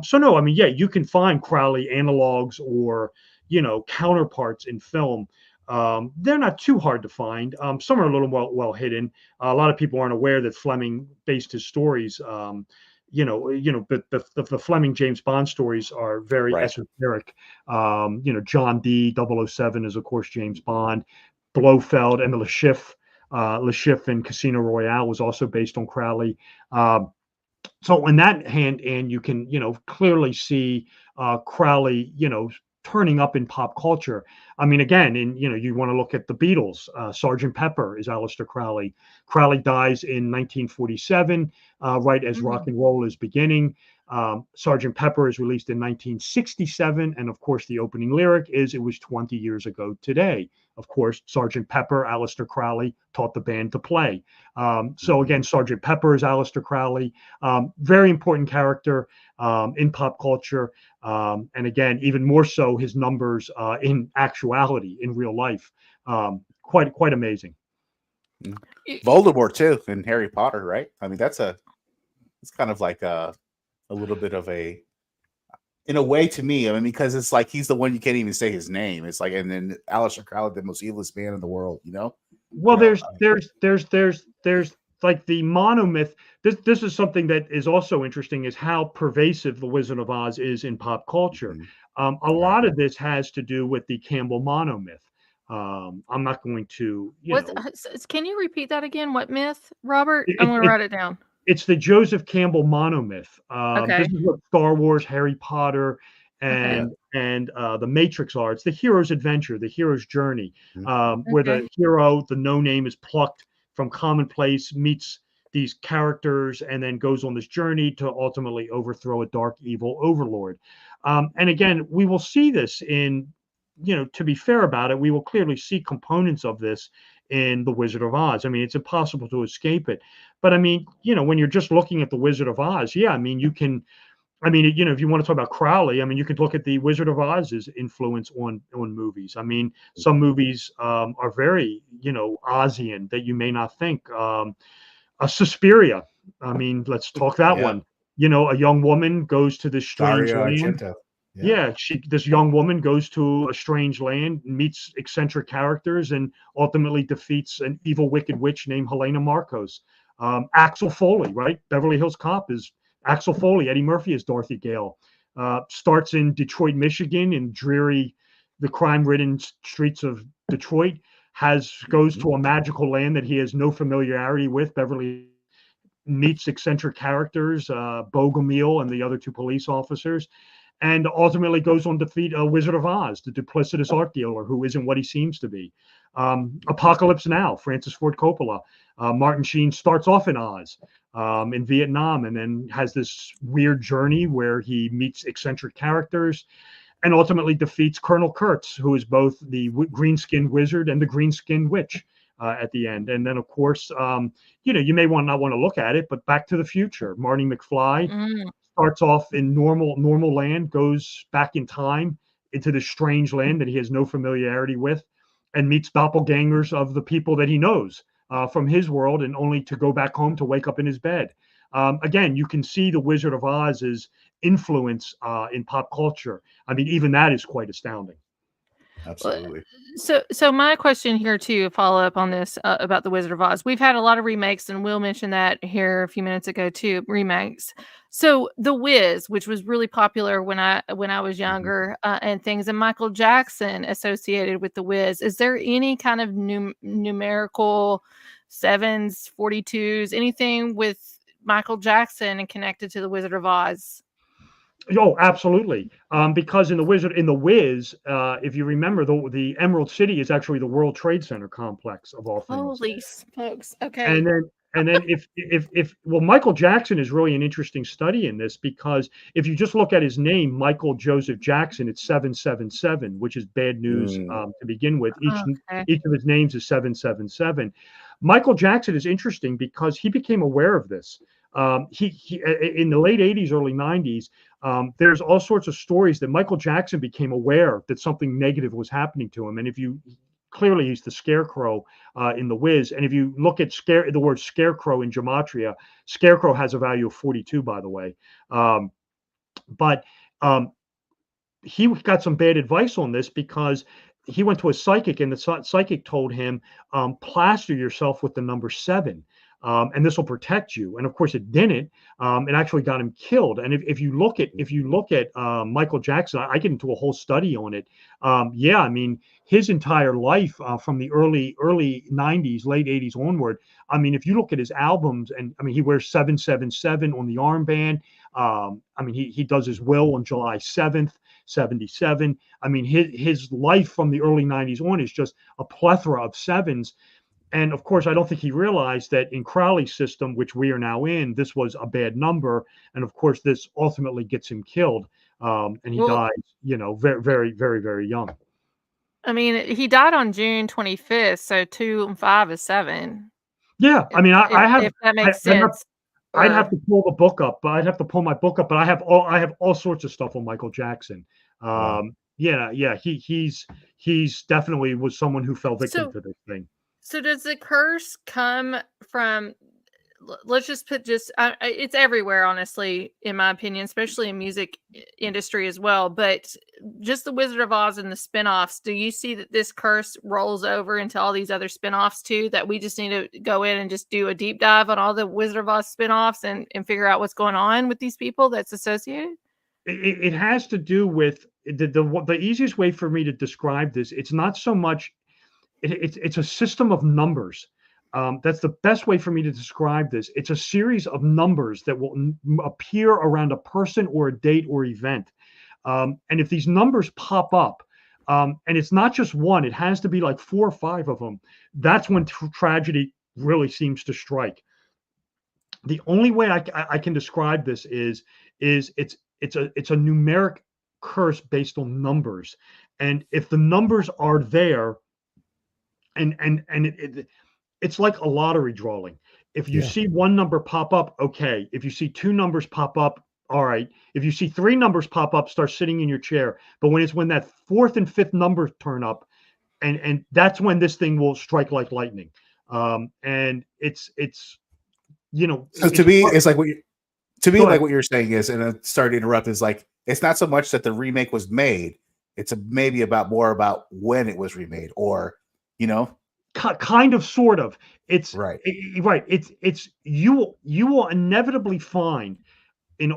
So no, I mean, yeah, you can find Crowley analogs or counterparts in film. They're not too hard to find. Some are a little well hidden. A lot of people aren't aware that Fleming based his stories. But the Fleming James Bond stories are very Right. esoteric. John D. 007 is of course James Bond. Blofeld and Le Chiffre in Casino Royale was also based on Crowley. So in that hand, and you can clearly see Crowley turning up in pop culture. I mean, again, you want to look at the Beatles. Sergeant Pepper is Aleister Crowley. Crowley dies in 1947, right as rock and roll is beginning. Sergeant Pepper is released in 1967, and of course the opening lyric is "It was 20 years ago today." Of course, Sergeant Pepper, Aleister Crowley, taught the band to play. So again, Sergeant Pepper is Aleister Crowley. Very important character in pop culture. And again, even more so, his numbers in actuality, in real life, quite amazing. Voldemort too in Harry Potter, right? I mean, it's kind of like a little bit of in a way to me. I mean, because it's like he's the one you can't even say his name. It's like, and then Aleister Crowley, the most evilest man in the world. Well, there's like the monomyth. This is something that is also interesting, is how pervasive the Wizard of Oz is in pop culture. A lot of this has to do with the Campbell monomyth. I'm not going to, Can you repeat that again? What myth, Robert? I'm going to write it down. It's the Joseph Campbell monomyth. This Okay. is what Star Wars, Harry Potter, and the Matrix are. It's the hero's adventure, the hero's journey, where the hero, the no name, is plucked from commonplace, meets these characters, and then goes on this journey to ultimately overthrow a dark, evil overlord. And again, we will see this in, to be fair about it, we will clearly see components of this in The Wizard of Oz. I mean, it's impossible to escape it. But I mean, when you're just looking at The Wizard of Oz, yeah, I mean, you can, I mean, if you want to talk about Crowley, I mean, you could look at The Wizard of Oz's influence on movies. I mean, some movies are very, Ozian that you may not think. Suspiria. I mean, let's talk that one. A young woman goes to this strange Dario land. Argento. This young woman goes to a strange land, meets eccentric characters, and ultimately defeats an evil, wicked witch named Helena Marcos. Axel Foley, right? Beverly Hills Cop is Axel Foley. Eddie Murphy is Dorothy Gale. Starts in Detroit, Michigan, in dreary, the crime-ridden streets of Detroit. Goes to a magical land that he has no familiarity with. Beverly meets eccentric characters, Bogomil and the other two police officers, and ultimately goes on to defeat a Wizard of Oz, the duplicitous art dealer who isn't what he seems to be. Apocalypse Now, Francis Ford Coppola. Martin Sheen starts off in Oz, in Vietnam, and then has this weird journey where he meets eccentric characters and ultimately defeats Colonel Kurtz, who is both the green-skinned wizard and the green-skinned witch at the end. And then, of course, you may not want to look at it, but Back to the Future, Marty McFly starts off in normal land, goes back in time into this strange land that he has no familiarity with, and meets doppelgangers of the people that he knows from his world, and only to go back home to wake up in his bed. Again, you can see the Wizard of Oz's influence in pop culture. I mean, even that is quite astounding. Absolutely. So my question here too, follow up on this about the Wizard of Oz. We've had a lot of remakes, and Will mentioned that here a few minutes ago too. Remakes. So The Wiz, which was really popular when I was younger, and things, and Michael Jackson associated with The Wiz. Is there any kind of numerical sevens, 42s, anything with Michael Jackson and connected to the Wizard of Oz? Oh, absolutely. Because in the Wiz, if you remember, the Emerald City is actually the World Trade Center complex of all things. Holy smokes! Okay. And then if well, Michael Jackson is really an interesting study in this, because if you just look at his name, Michael Joseph Jackson, it's 777, which is bad news to begin with. Each of his names is 777. Michael Jackson is interesting because he became aware of this. He in the late 80s, early 90s. There's all sorts of stories that Michael Jackson became aware that something negative was happening to him. And if you clearly, he's the scarecrow in The Wiz. And if you look at the word scarecrow in gematria, scarecrow has a value of 42, by the way. But he got some bad advice on this, because he went to a psychic, and the psychic told him, plaster yourself with the number 7. And this will protect you. And of course, it didn't. It actually got him killed. And if you look at Michael Jackson, I get into a whole study on it. Yeah, I mean, his entire life from the early 90s, late 80s onward. I mean, if you look at his albums, and I mean, he wears 777 on the armband. I mean, he does his will on July 7th, 77. I mean, his life from the early 90s on is just a plethora of sevens. And of course, I don't think he realized that in Crowley's system, which we are now in, this was a bad number. And of course, this ultimately gets him killed. And he dies, very, very, very, very young. I mean, he died on June 25th, so 2 and 5 is 7. Yeah, I mean, if that makes sense. I'd have to pull the book up, but I'd have to pull my book up. But I have all sorts of stuff on Michael Jackson. Yeah, he's definitely was someone who fell victim to this thing. So does the curse come from, let's just put it's everywhere, honestly, in my opinion, especially in music industry as well, but just the Wizard of Oz and the spinoffs, do you see that this curse rolls over into all these other spinoffs too, that we just need to go in and just do a deep dive on all the Wizard of Oz spinoffs and figure out what's going on with these people that's associated? It has to do with the easiest way for me to describe this. It's not so much, it's a system of numbers. That's the best way for me to describe this. It's a series of numbers that will appear around a person or a date or event. And if these numbers pop up, and it's not just one, it has to be like 4 or 5 of them, that's when tragedy really seems to strike. The only way I can describe this is it's a numeric curse based on numbers. And if the numbers are there, it's like a lottery drawing. If you see one number pop up, okay. If you see 2 numbers pop up, all right. If you see 3 numbers pop up, start sitting in your chair. But when that 4th and 5th numbers turn up, and that's when this thing will strike like lightning. And it's So to me, it's like what you're saying is, and I'm sorry to interrupt, is like, it's not so much that the remake was made. It's maybe more about when it was remade, or kind of, sort of. It's right. Right. It's you will inevitably find in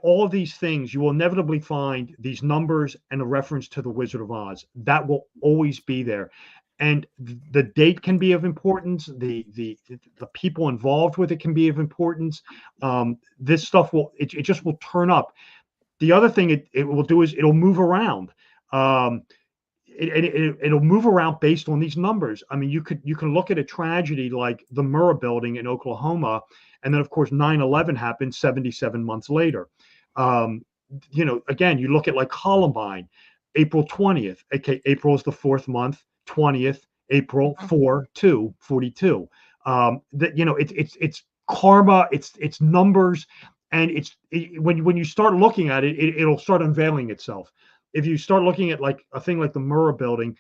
all of these things, you will inevitably find these numbers and a reference to the Wizard of Oz. That will always be there. And the date can be of importance. The people involved with it can be of importance. This stuff it just will turn up. The other thing it will do is it'll move around. It'll move around based on these numbers. I mean, you can look at a tragedy like the Murrah building in Oklahoma, and then of course 9/11 happened 77 months later. Again, you look at like Columbine, April 20th. Okay, April is the 4th month. 20th April 4/2/42. It's karma. It's numbers, and when you start looking at it, it'll start unveiling itself. If you start looking at like a thing like the Murrah building,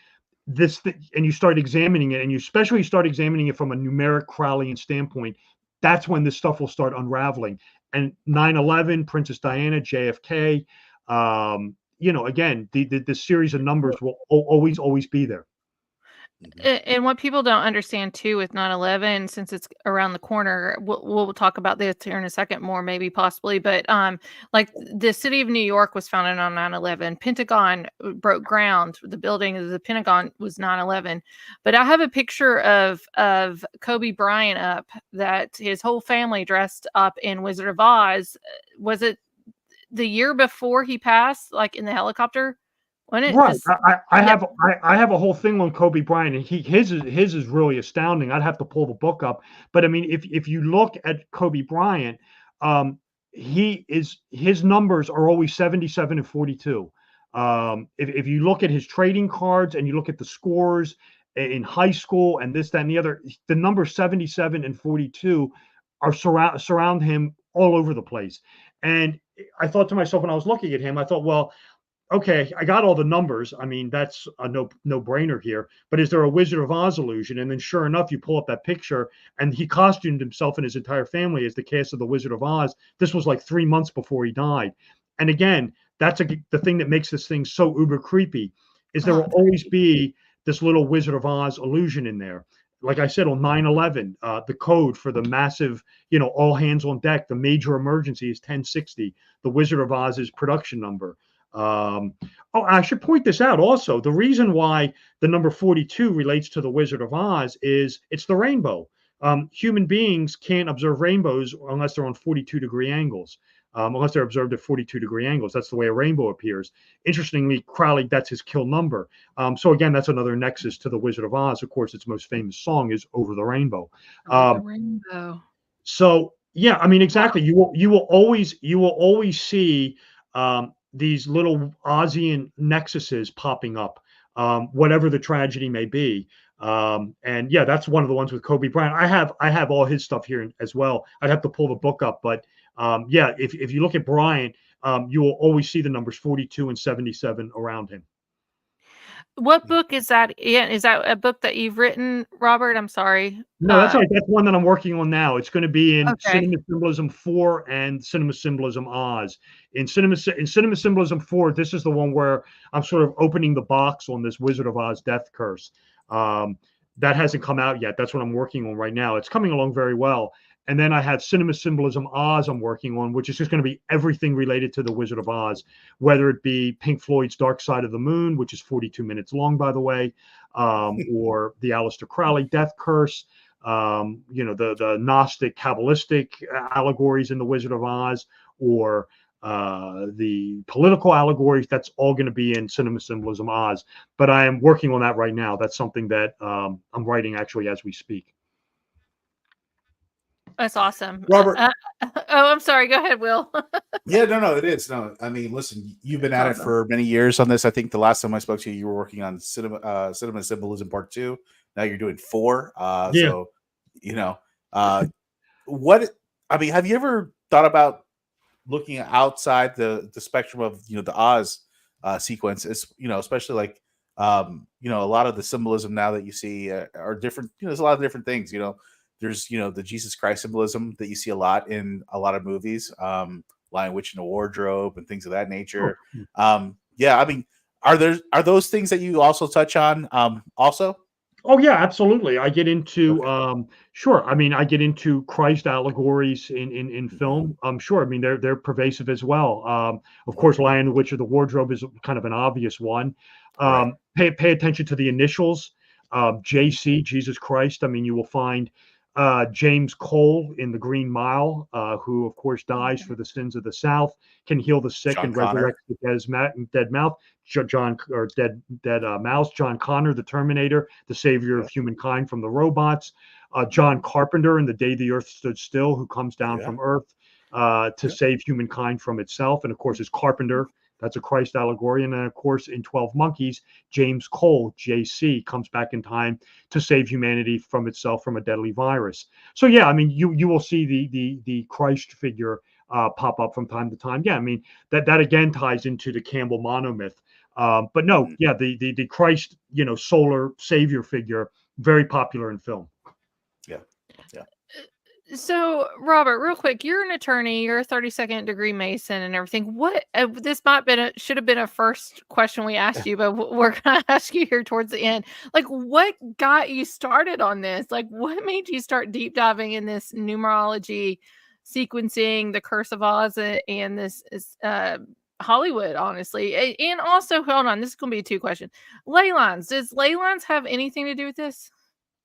and you start examining it, and you especially start examining it from a numeric Crowleyan standpoint, that's when this stuff will start unraveling. And 9/11, Princess Diana, JFK, again, the series of numbers will always be there. And what people don't understand too with 9/11, since it's around the corner, we'll talk about this here in a second more, maybe possibly, but like the city of New York was founded on 9/11. Pentagon broke ground. The building of the Pentagon was 9/11. But I have a picture of Kobe Bryant up that his whole family dressed up in Wizard of Oz. Was it the year before he passed, like in the helicopter? Right. I have a whole thing on Kobe Bryant, and his is really astounding. I'd have to pull the book up, but I mean, if you look at Kobe Bryant, his numbers are always 77 and 42. If you look at his trading cards and you look at the scores in high school and this, that, and the other, the number 77 and 42 are surround him all over the place. And I thought to myself when I was looking at him, I thought, well, okay, I got all the numbers. I mean, that's a no-brainer here. But is there a Wizard of Oz illusion? And then sure enough, you pull up that picture and he costumed himself and his entire family as the cast of the Wizard of Oz. This was like 3 months before he died. And again, that's the thing that makes this thing so uber creepy is there will always be this little Wizard of Oz illusion in there. Like I said, on 9/11, the code for the massive, all hands on deck, the major emergency is 1060. The Wizard of Oz's production number. I should point this out also. The reason why the number 42 relates to the Wizard of Oz is it's the rainbow. Human beings can't observe rainbows unless they're on 42-degree angles, unless they're observed at 42-degree angles. That's the way a rainbow appears. Interestingly, Crowley, that's his kill number. So again, that's another nexus to the Wizard of Oz. Of course, its most famous song is Over the Rainbow. The rainbow. So yeah, I mean, exactly. You will always see these little Ozian nexuses popping up, whatever the tragedy may be. And yeah, that's one of the ones with Kobe Bryant. I have all his stuff here as well. I'd have to pull the book up, but yeah, if you look at Bryant, you will always see the numbers 42 and 77 around him. What book is that in? Is that a book that you've written, Robert? I'm sorry. No, that's right. That's one that I'm working on now. It's going to be in Cinema Symbolism 4 and Cinema Symbolism Oz. In Cinema Symbolism 4, this is the one where I'm sort of opening the box on this Wizard of Oz death curse. That hasn't come out yet. That's what I'm working on right now. It's coming along very well. And then I have Cinema Symbolism Oz I'm working on, which is just going to be everything related to the Wizard of Oz, whether it be Pink Floyd's Dark Side of the Moon, which is 42 minutes long, by the way, or the Aleister Crowley Death Curse, the Gnostic, Kabbalistic allegories in the Wizard of Oz, or the political allegories. That's all going to be in Cinema Symbolism Oz. But I am working on that right now. That's something that I'm writing actually as we speak. That's awesome. Robert. I'm sorry. Go ahead, Will. Yeah, no, it is. No, I mean, listen, you've been at it for many years on this. I think the last time I spoke to you, you were working on Cinema Symbolism Part 2. Now you're doing 4. So, have you ever thought about looking outside the spectrum of, the Oz sequence? Is, especially like, a lot of the symbolism now that you see are different. There's a lot of different things, There's, the Jesus Christ symbolism that you see a lot in a lot of movies, Lion, Witch, and the Wardrobe and things of that nature. Yeah, I mean, are those things that you also touch on also? Oh yeah, absolutely. I get into sure. I mean, I get into Christ allegories in film. Sure. I mean, they're pervasive as well. Of course, Lion, Witch, or the Wardrobe is kind of an obvious one. Pay attention to the initials. JC, Jesus Christ. I mean, you will find James Cole in The Green Mile, who of course dies for the sins of the South, can heal the sick and resurrect the dead mouth. Dead mouse. John Connor, the Terminator, the savior of humankind from the robots. John Carpenter in The Day the Earth Stood Still, who comes down from Earth to save humankind from itself, and of course is Carpenter. That's a Christ allegory. And then, of course, in 12 Monkeys, James Cole, JC, comes back in time to save humanity from itself from a deadly virus. So, yeah, I mean, you will see the Christ figure pop up from time to time. Yeah, I mean, that again ties into the Campbell monomyth. But no, yeah, the Christ, solar savior figure, very popular in film. Yeah. So, Robert, real quick, you're an attorney, you're a 32nd degree Mason and everything. What this should have been a first question we asked you, but we're going to ask you here towards the end. Like, what got you started on this? Like, what made you start deep diving in this numerology, sequencing, the Curse of Oz, and this Hollywood, honestly? And also, hold on, this is going to be a two question. Ley lines. Does ley lines have anything to do with this?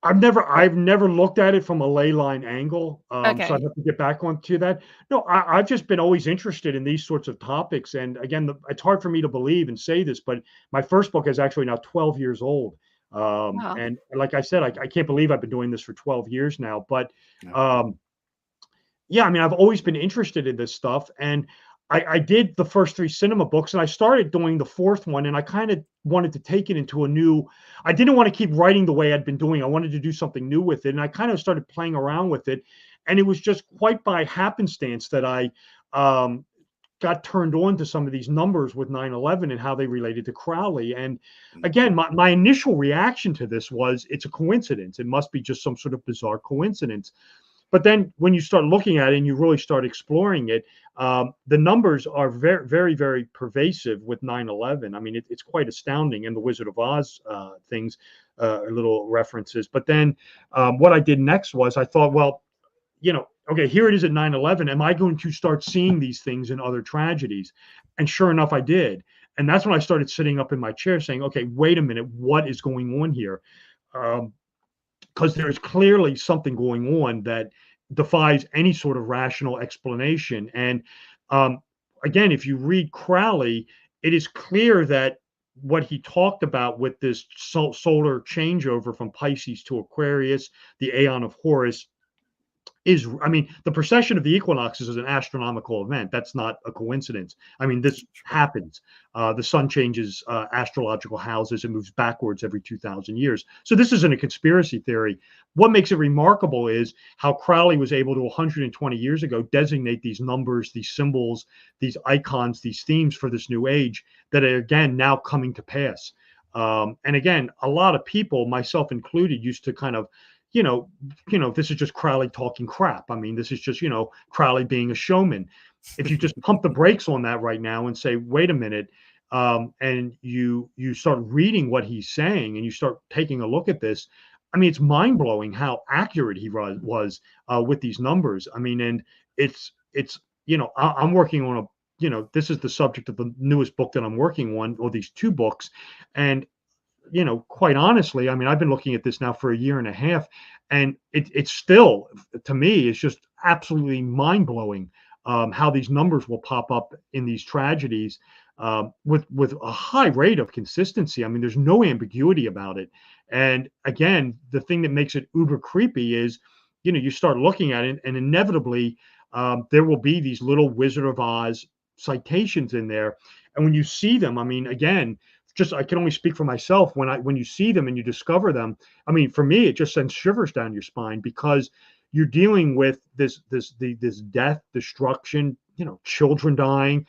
I've never looked at it from a ley line angle, so I'd Okay. have to get back onto that. No, I've just been always interested in these sorts of topics, and again, it's hard for me to believe and say this, but my first book is actually now 12 years old, Wow. and like I said, I can't believe I've been doing this for 12 years now, but yeah, I mean, I've always been interested in this stuff, and I did the first three cinema books, and I started doing the fourth one, and I kind of wanted to take it into a new. I didn't want to keep writing the way I'd been doing. I wanted to do something new with it, and I kind of started playing around with it, and it was just quite by happenstance that I got turned on to some of these numbers with 9/11 and how they related to Crowley. And again, my initial reaction to this was it's a coincidence. It must be just some sort of bizarre coincidence. But then when you start looking at it and you really start exploring it, the numbers are very, very, very pervasive with 9/11. I mean, it's quite astounding. And the Wizard of Oz things, little references. But then what I did next was I thought, well, okay, here it is at 9/11. Am I going to start seeing these things in other tragedies? And sure enough, I did. And that's when I started sitting up in my chair saying, okay, wait a minute, what is going on here? Because there's clearly something going on that defies any sort of rational explanation. And again, if you read Crowley, it is clear that what he talked about with this solar changeover from Pisces to Aquarius, the Aeon of Horus, I mean, the precession of the equinoxes is an astronomical event. That's not a coincidence. I mean, this happens. The sun changes astrological houses and moves backwards every 2,000 years. So this isn't a conspiracy theory. What makes it remarkable is how Crowley was able to 120 years ago designate these numbers, these symbols, these icons, these themes for this new age that are, again, now coming to pass. And again, a lot of people, myself included, used to kind of this is just Crowley talking crap. I mean, this is just, Crowley being a showman. If you just pump the brakes on that right now and say, wait a minute, and you start reading what he's saying and you start taking a look at this, I mean, it's mind blowing how accurate he was with these numbers. I mean, and it's I'm working on this is the subject of the newest book that I'm working on, or these two books, and quite honestly, I mean, I've been looking at this now for a year and a half, and it's still, to me, it's just absolutely mind blowing how these numbers will pop up in these tragedies with a high rate of consistency. I mean, there's no ambiguity about it. And again, the thing that makes it uber creepy is, you start looking at it, and inevitably there will be these little Wizard of Oz citations in there, and when you see them, I mean, again, I can only speak for myself. When you see them and you discover them, I mean, for me, it just sends shivers down your spine, because you're dealing with this death, destruction, children dying,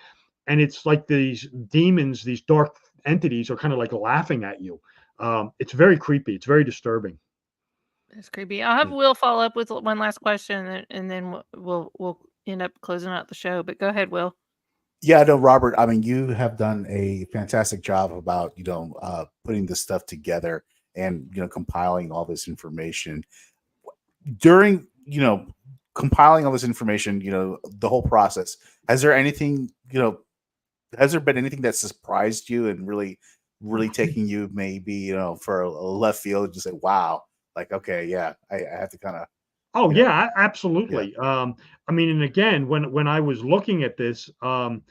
and it's like these demons, these dark entities are kind of like laughing at you. It's very creepy. It's very disturbing. It's creepy. I'll have Will follow up with one last question, and then we'll end up closing out the show. But go ahead, Will. Yeah, no, Robert, I mean, you have done a fantastic job about, putting this stuff together and, compiling all this information. During, compiling all this information, the whole process, has there anything, has there been anything that surprised you and really, really taking you maybe, for a left field, just say, wow, like, okay, yeah, I have to kind of. Oh yeah, absolutely. Yeah. I mean, and again, when I was looking at this, again,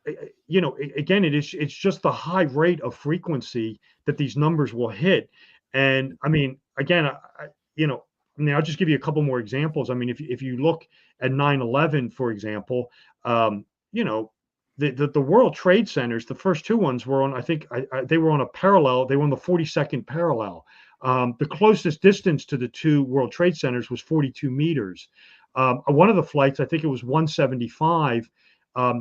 it's just the high rate of frequency that these numbers will hit. And I mean, again, I'll just give you a couple more examples. I mean, if you look at 9/11, for example, the World Trade Centers, the first two ones were on, I think they were on a parallel. They were on the 42nd parallel. The closest distance to the two World Trade Centers was 42 meters. One of the flights, I think it was 175,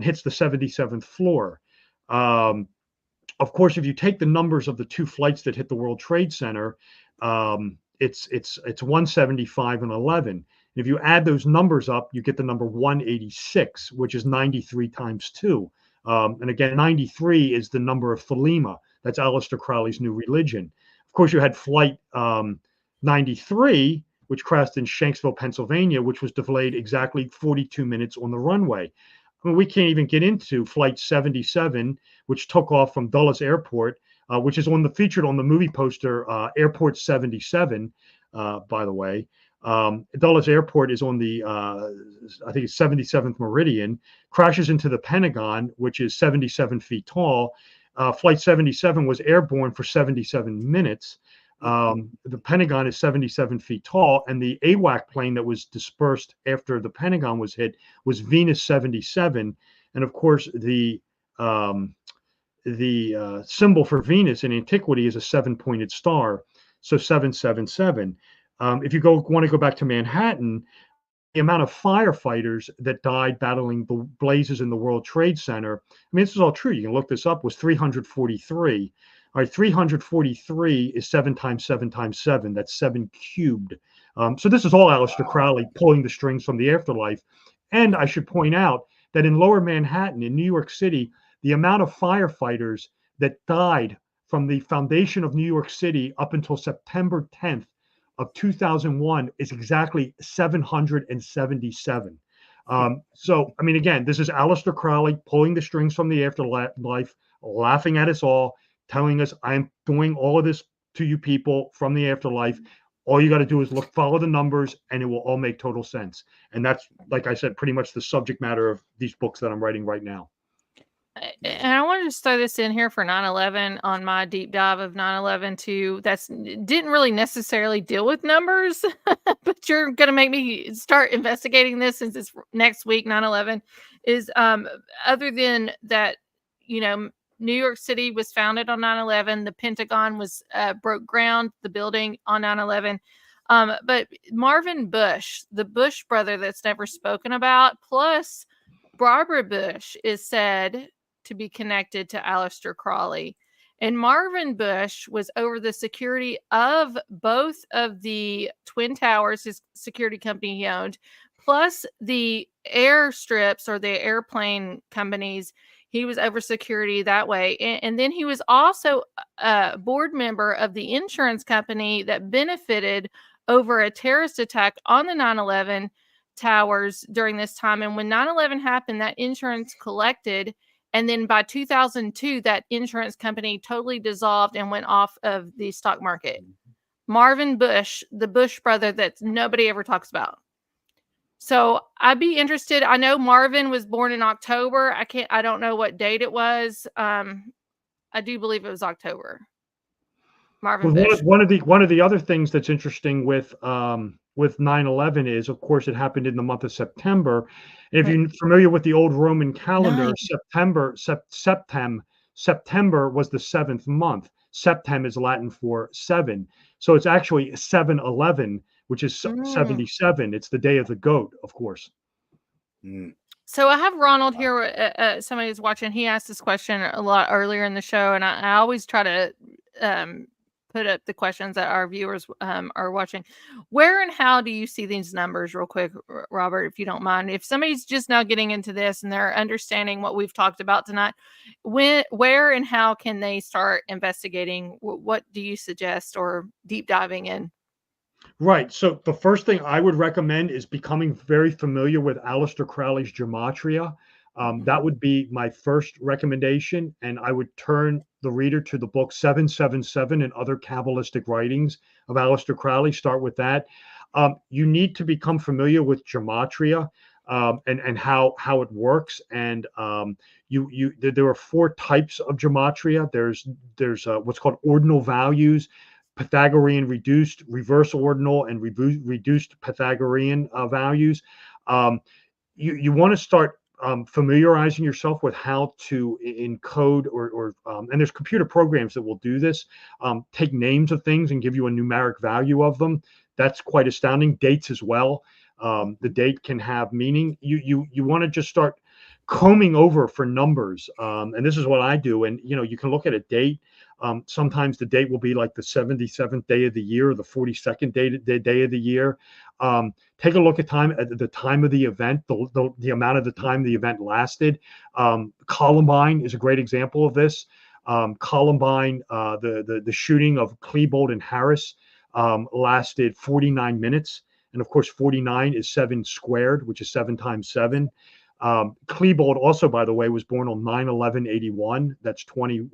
hits the 77th floor. Of course, if you take the numbers of the two flights that hit the World Trade Center, it's 175 and 11. If you add those numbers up, you get the number 186, which is 93 times 2. And again, 93 is the number of Thelema. That's Aleister Crowley's new religion. Of course, you had Flight 93, which crashed in Shanksville, Pennsylvania, which was delayed exactly 42 minutes on the runway. I mean, we can't even get into Flight 77, which took off from Dulles Airport, which is featured on the movie poster, Airport 77, by the way. Dulles Airport is on the, I think it's 77th meridian, crashes into the Pentagon, which is 77 feet tall. Flight 77 was airborne for 77 minutes. The Pentagon is 77 feet tall, and the AWAC plane that was dispersed after the Pentagon was hit was Venus 77. And of course, the symbol for Venus in antiquity is a 7-pointed star, so 777. If you want to go back to Manhattan, the amount of firefighters that died battling the blazes in the World Trade Center, I mean, this is all true. You can look this up, was 343. All right, 343 is 7 times 7 times 7. That's 7 cubed. So this is all Aleister Crowley pulling the strings from the afterlife. And I should point out that in Lower Manhattan, in New York City, the amount of firefighters that died from the foundation of New York City up until September 10th of 2001 is exactly 777. So, I mean, again, this is Aleister Crowley pulling the strings from the afterlife, laughing at us all, telling us, I'm doing all of this to you people from the afterlife. All you got to do is follow the numbers, and it will all make total sense. And that's, like I said, pretty much the subject matter of these books that I'm writing right now. And I wanted to throw this in here for 9/11 on my deep dive of 9/11 too. That's didn't really necessarily deal with numbers, but you're going to make me start investigating this since it's next week. 9/11 is other than that, New York City was founded on 9/11. The Pentagon was broke ground, the building on 9/11. But Marvin Bush, the Bush brother that's never spoken about, plus Barbara Bush is said to be connected to Aleister Crowley. And Marvin Bush was over the security of both of the Twin Towers, his security company he owned, plus the airstrips or the airplane companies. He was over security that way. And then he was also a board member of the insurance company that benefited over a terrorist attack on the 9/11 towers during this time. And when 9/11 happened, that insurance collected. And then by 2002, that insurance company totally dissolved and went off of the stock market. Marvin Bush, the Bush brother that nobody ever talks about. So I'd be interested. I know Marvin was born in October. I don't know what date it was. I do believe it was October. Marvin Bush. One of the other things that's interesting with 9/11 is, of course, it happened in the month of September. And if you're familiar with the old Roman calendar, September was the 7th month. Septem is Latin for 7. So it's actually 7/11, which is 77. It's the day of the goat, of course. So I have Ronald here. Somebody who's watching. He asked this question a lot earlier in the show, and I always try to put up the questions that our viewers are watching. Where and how do you see these numbers, real quick, Robert, if you don't mind? If somebody's just now getting into this and they're understanding what we've talked about tonight, where and how can they start investigating? What do you suggest or deep diving in? Right. So the first thing I would recommend is becoming very familiar with Aleister Crowley's gematria. That would be my first recommendation. And I would turn the reader to the book 777 and other Kabbalistic writings of Aleister Crowley. Start with that. You need to become familiar with gematria and how it works. And there are 4 types of gematria. There's what's called ordinal values, Pythagorean reduced, reverse ordinal, and reduced Pythagorean values. You want to start familiarizing yourself with how to encode and there's computer programs that will do this, take names of things and give you a numeric value of them. That's quite astounding. Dates as well. The date can have meaning. You want to just start combing over for numbers. And this is what I do. And, you can look at a date. Sometimes the date will be like the 77th day of the year, or the 42nd day of the year. Take a look at the time of the event, the amount of the time the event lasted. Columbine is a great example of this. Columbine, the shooting of Klebold and Harris lasted 49 minutes. And of course, 49 is 7 squared, which is 7 times 7. Klebold also, by the way, was born on 9/11/81. That's 20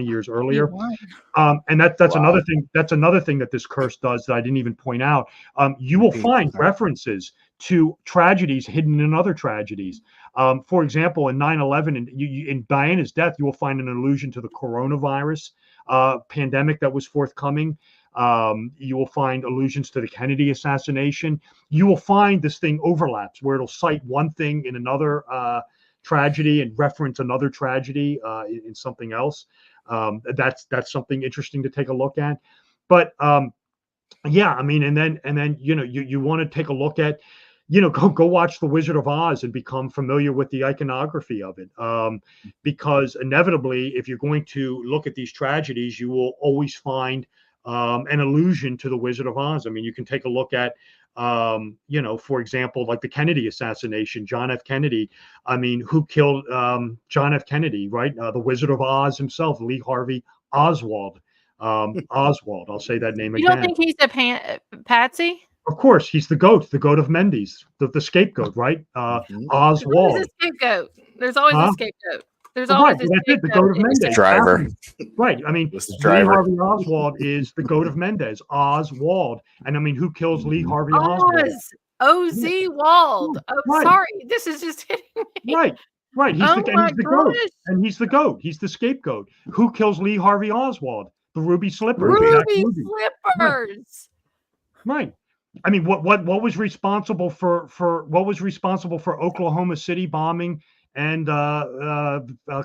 years earlier. And that's another thing. That's another thing that this curse does that I didn't even point out. You will find references to tragedies hidden in other tragedies. For example, in 9/11, in Diana's death, you will find an allusion to the coronavirus pandemic that was forthcoming. You will find allusions to the Kennedy assassination. You will find this thing overlaps where it'll cite one thing in another tragedy and reference another tragedy in something else. That's something interesting to take a look at. But yeah, I mean, and then you want to take a look at, go watch The Wizard of Oz and become familiar with the iconography of it. Because inevitably, if you're going to look at these tragedies, you will always find an allusion to The Wizard of Oz. I mean, you can take a look at, for example, like the Kennedy assassination, John F. Kennedy. I mean, who killed John F. Kennedy, right? The Wizard of Oz himself, Lee Harvey Oswald. Oswald, I'll say that name again. You don't think he's a patsy? Of course, he's the goat of Mendes, the scapegoat, right? Oswald. There's a scapegoat. There's always a scapegoat. There's always a scapegoat. The goat of Mendes. The driver. Right. I mean, Lee Harvey Oswald is the goat of Mendes, Oswald. And I mean, who kills Lee Harvey Oswald? O.Z. Wald. Oh, right. Sorry. This is just hitting me. Right. He's the goat. And he's the goat. He's the scapegoat. Who kills Lee Harvey Oswald? The Ruby Slippers. Ruby Slippers. Right. I mean, what was responsible for Oklahoma City bombing and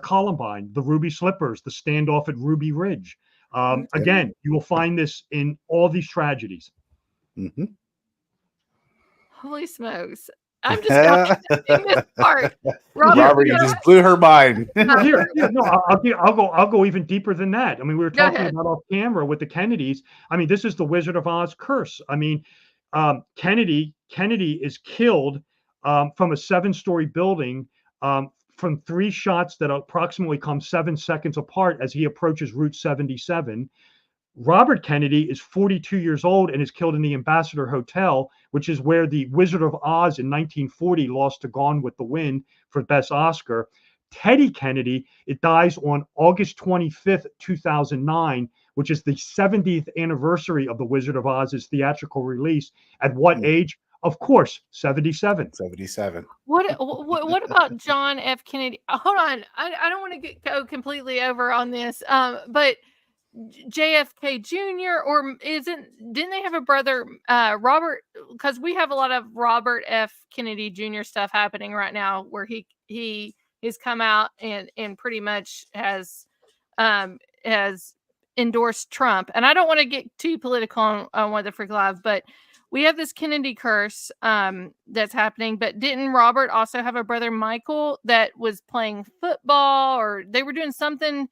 Columbine? The Ruby Slippers, the standoff at Ruby Ridge. Again, you will find this in all these tragedies. Mm-hmm. Holy smokes! I'm just not in this part. Robert, you just blew her mind. I'll go even deeper than that. I mean, we were talking about off camera with the Kennedys. I mean, this is the Wizard of Oz curse. I mean, Kennedy is killed from a 7-story building from 3 shots that approximately come 7 seconds apart as he approaches Route 77. Robert Kennedy is 42 years old and is killed in the Ambassador Hotel, which is where the Wizard of Oz in 1940 lost to Gone with the Wind for Best Oscar. Teddy Kennedy, it dies on August 25th, 2009, which is the 70th anniversary of The Wizard of Oz's theatrical release. At what age? Of course, 77. 77. What about John F. Kennedy? Hold on. I don't want to go completely over on this, but JFK Jr. or didn't they have a brother, Robert? Because we have a lot of Robert F. Kennedy Jr. stuff happening right now where he has come out and pretty much has endorsed Trump. And I don't want to get too political on What the Frick Live, but we have this Kennedy curse that's happening. But didn't Robert also have a brother, Michael, that was playing football, or they were doing something,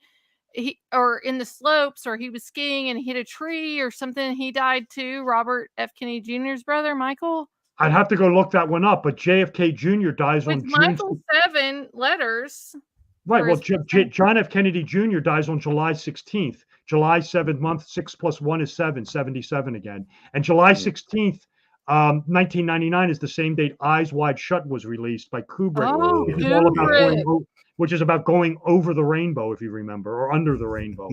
or in the slopes, or he was skiing and hit a tree or something? He died too. Robert F. Kennedy Jr.'s brother, Michael. I'd have to go look that one up, but JFK Jr. dies on Michael 7 letters. Right. Well, John F. Kennedy Jr. dies on July 16th. July 7th month, 6 + 1 is 7, 77 again. And July 16th, 1999 is the same date Eyes Wide Shut was released by Kubrick, which is about going over the rainbow, if you remember, or under the rainbow.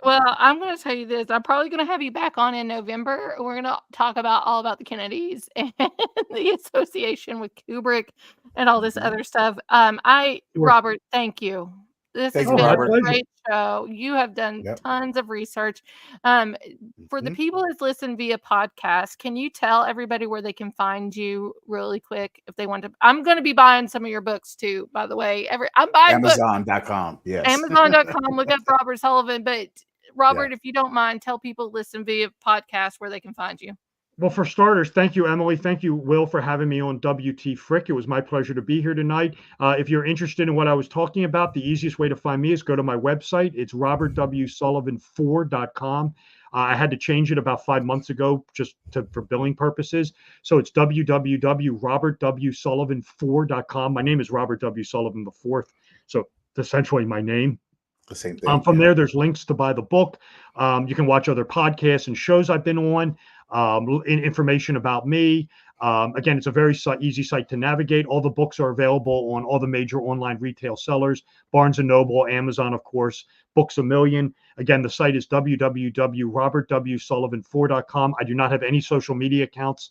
Well, I'm going to tell you this. I'm probably going to have you back on in November. We're going to talk all about the Kennedys and the association with Kubrick and all this other stuff. Robert, thank you. This has been a great show. You have done tons of research. For the people that listen via podcast, can you tell everybody where they can find you really quick if they want to? I'm going to be buying some of your books too, by the way. I'm buying Amazon.com. Yes. Amazon.com. Look up Robert Sullivan. But Robert, if you don't mind, tell people listen via podcast where they can find you. Well, for starters, thank you, Emily. Thank you, Will, for having me on WTFrick. It was my pleasure to be here tonight. If you're interested in what I was talking about, the easiest way to find me is go to my website. It's robertwsullivan4.com. I had to change it about 5 months ago just for billing purposes. So it's www.robertwsullivan4.com. My name is Robert W. Sullivan IV. So it's essentially my name. The same thing. From there, there's links to buy the book. You can watch other podcasts and shows I've been on. Information about me. Again, it's a very easy site to navigate. All the books are available on all the major online retail sellers, Barnes & Noble, Amazon, of course, Books A Million. Again, the site is www.robertwsullivan4.com. I do not have any social media accounts.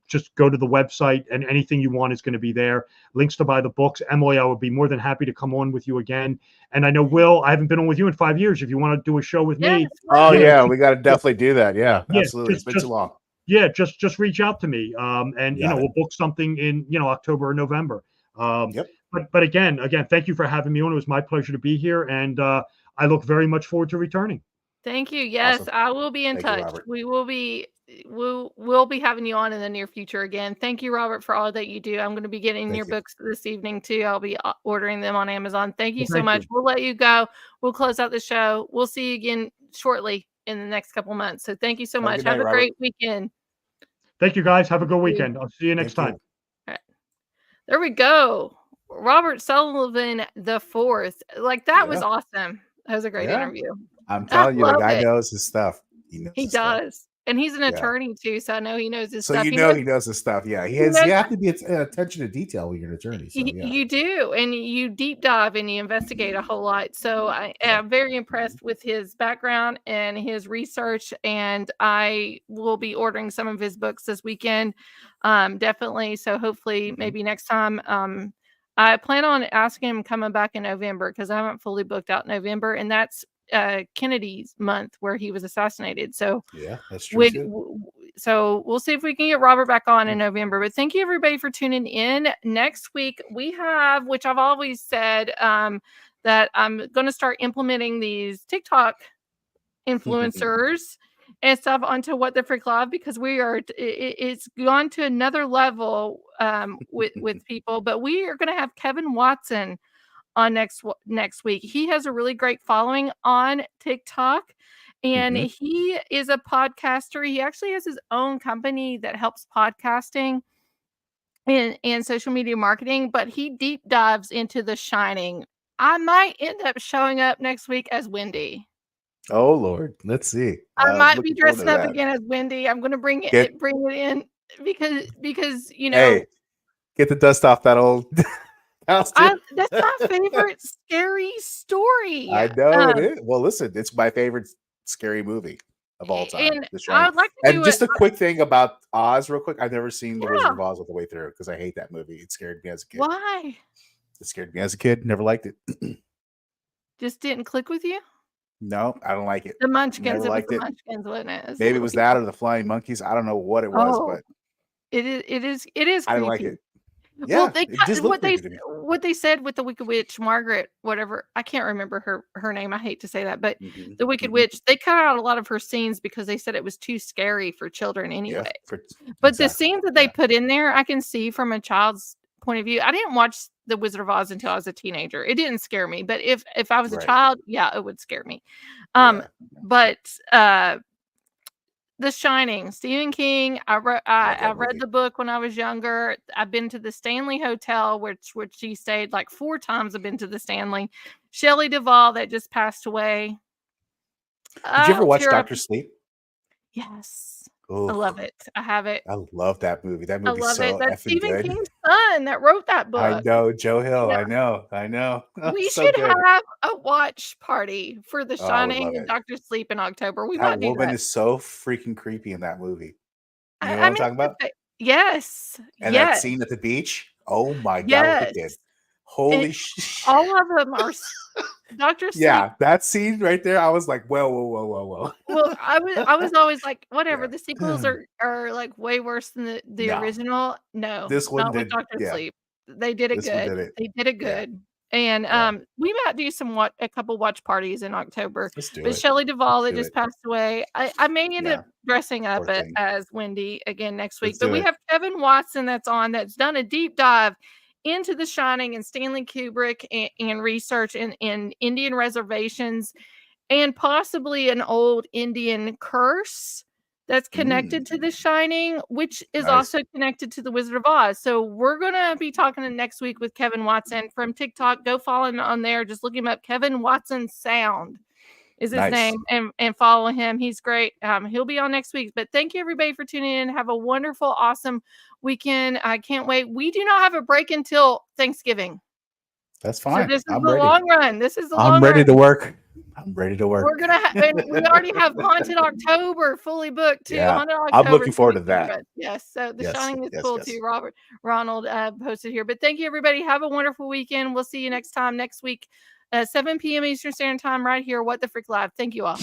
Just go to the website and anything you want is going to be there. Links to buy the books. Emily, I would be more than happy to come on with you again. And I know, Will, I haven't been on with you in 5 years. If you want to do a show with me. Oh, yeah, we got to definitely do that. Yeah, absolutely. It's been too long. Yeah, just reach out to me. And we'll book something in, October or November. But again, thank you for having me on. It was my pleasure to be here. And I look very much forward to returning. Thank you. Yes, awesome. I will be in touch. We'll be having you on in the near future again. Thank you, Robert, for all that you do. I'm going to be getting your books this evening too. I'll be ordering them on Amazon. Thank you so much. We'll let you go. We'll close out the show. We'll see you again shortly in the next couple months. So thank you so much. Have a great weekend. Thank you, guys. Have a good weekend. I'll see you next time. All right. There we go. Robert Sullivan IV. Like, that was awesome. That was a great interview. I'm telling you, the guy knows his stuff. He does. And he's an attorney too, so I know he knows his stuff. So he knows his stuff. Yeah, you have to be attention to detail when you're an attorney. So, You do, and you deep dive and you investigate a whole lot. So I am very impressed with his background and his research, and I will be ordering some of his books this weekend, definitely. So hopefully, maybe next time. I plan on asking him coming back in November because I haven't fully booked out November, and that's Kennedy's month where he was assassinated. So yeah, that's true. So we'll see if we can get Robert back on in November. But thank you everybody for tuning in. Next week we have, which I've always said, that I'm going to start implementing these TikTok influencers and stuff onto What the Frick Live, because it's gone to another level with people. But we are going to have Kevin Watson on next week. He has a really great following on TikTok, and he is a podcaster. He actually has his own company that helps podcasting and social media marketing, but he deep dives into The Shining. I might end up showing up next week as Wendy. Oh Lord, let's see. I might be dressing up again as Wendy. I'm going to bring it in because Hey, get the dust off that old that's my favorite scary story. I know it is. Well, listen, it's my favorite scary movie of all time. And I would like to do just a quick thing about Oz, real quick. I've never seen The Wizard of Oz all the way through because I hate that movie. It scared me as a kid. Why? It scared me as a kid. Never liked it. Just didn't click with you? No, I don't like it. The Munchkins. Munchkins, wasn't it? Maybe it was that or the Flying Monkeys. I don't know what it was, but it is. I don't like it. Yeah, well, what they said with the Wicked Witch, Margaret, whatever. I can't remember her name. I hate to say that, but the Wicked Witch, they cut out a lot of her scenes because they said it was too scary for children anyway. But the scenes that they put in there, I can see from a child's point of view. I didn't watch The Wizard of Oz until I was a teenager. It didn't scare me, but if I was a child, yeah, it would scare me. But The Shining, Stephen King. I read the book when I was younger. I've been to the Stanley Hotel, which she stayed like 4 times. I've been to the Stanley. Shelley Duvall, that just passed away. Did you ever watch Dr. Sleep? Yes. Ooh. I love it. I have it. I love that movie. That movie is so That's Stephen King's son that wrote that book. I know, Joe Hill. Yeah. I know. We should have a watch party for The Shining and Dr. Sleep in October. That woman is so freaking creepy in that movie. You know what I'm talking about? Yes. And that scene at the beach. Oh my God, what they did. Holy shit. All of them are Dr. Sleep. Yeah, that scene right there, I was like, whoa. Well, I was always like, whatever. The sequels are like way worse than the original. No, this one not with Dr. Sleep. They did it good. They did it good. And we might do a couple watch parties in October. Let's do But it. Shelley Duvall that just passed away, I may end up dressing up Poor thing. as Wendy again next week. Let's But do we it. have Kevin Watson that's done a deep dive into The Shining and Stanley Kubrick and research in Indian reservations and possibly an old Indian curse that's connected to The Shining, which is also connected to The Wizard of Oz. So we're going to be talking next week with Kevin Watson from TikTok. Go follow him on there. Just look him up. Kevin Watson Sound is his name, and follow him. He's great. He'll be on next week. But thank you, everybody, for tuning in. Have a wonderful, awesome weekend. I can't wait. We do not have a break until Thanksgiving. That's fine. So this is the long run. This is the long run. I'm ready to work. I'm ready to work. We're gonna we already have Haunted October fully booked too. Yeah, Haunted October, I'm looking forward to that. Yes, so The Shining is cool too. Ronald posted here. But thank you, everybody. Have a wonderful weekend. We'll see you next week, 7 p.m. Eastern Standard Time, right here. What the Frick Live. Thank you all.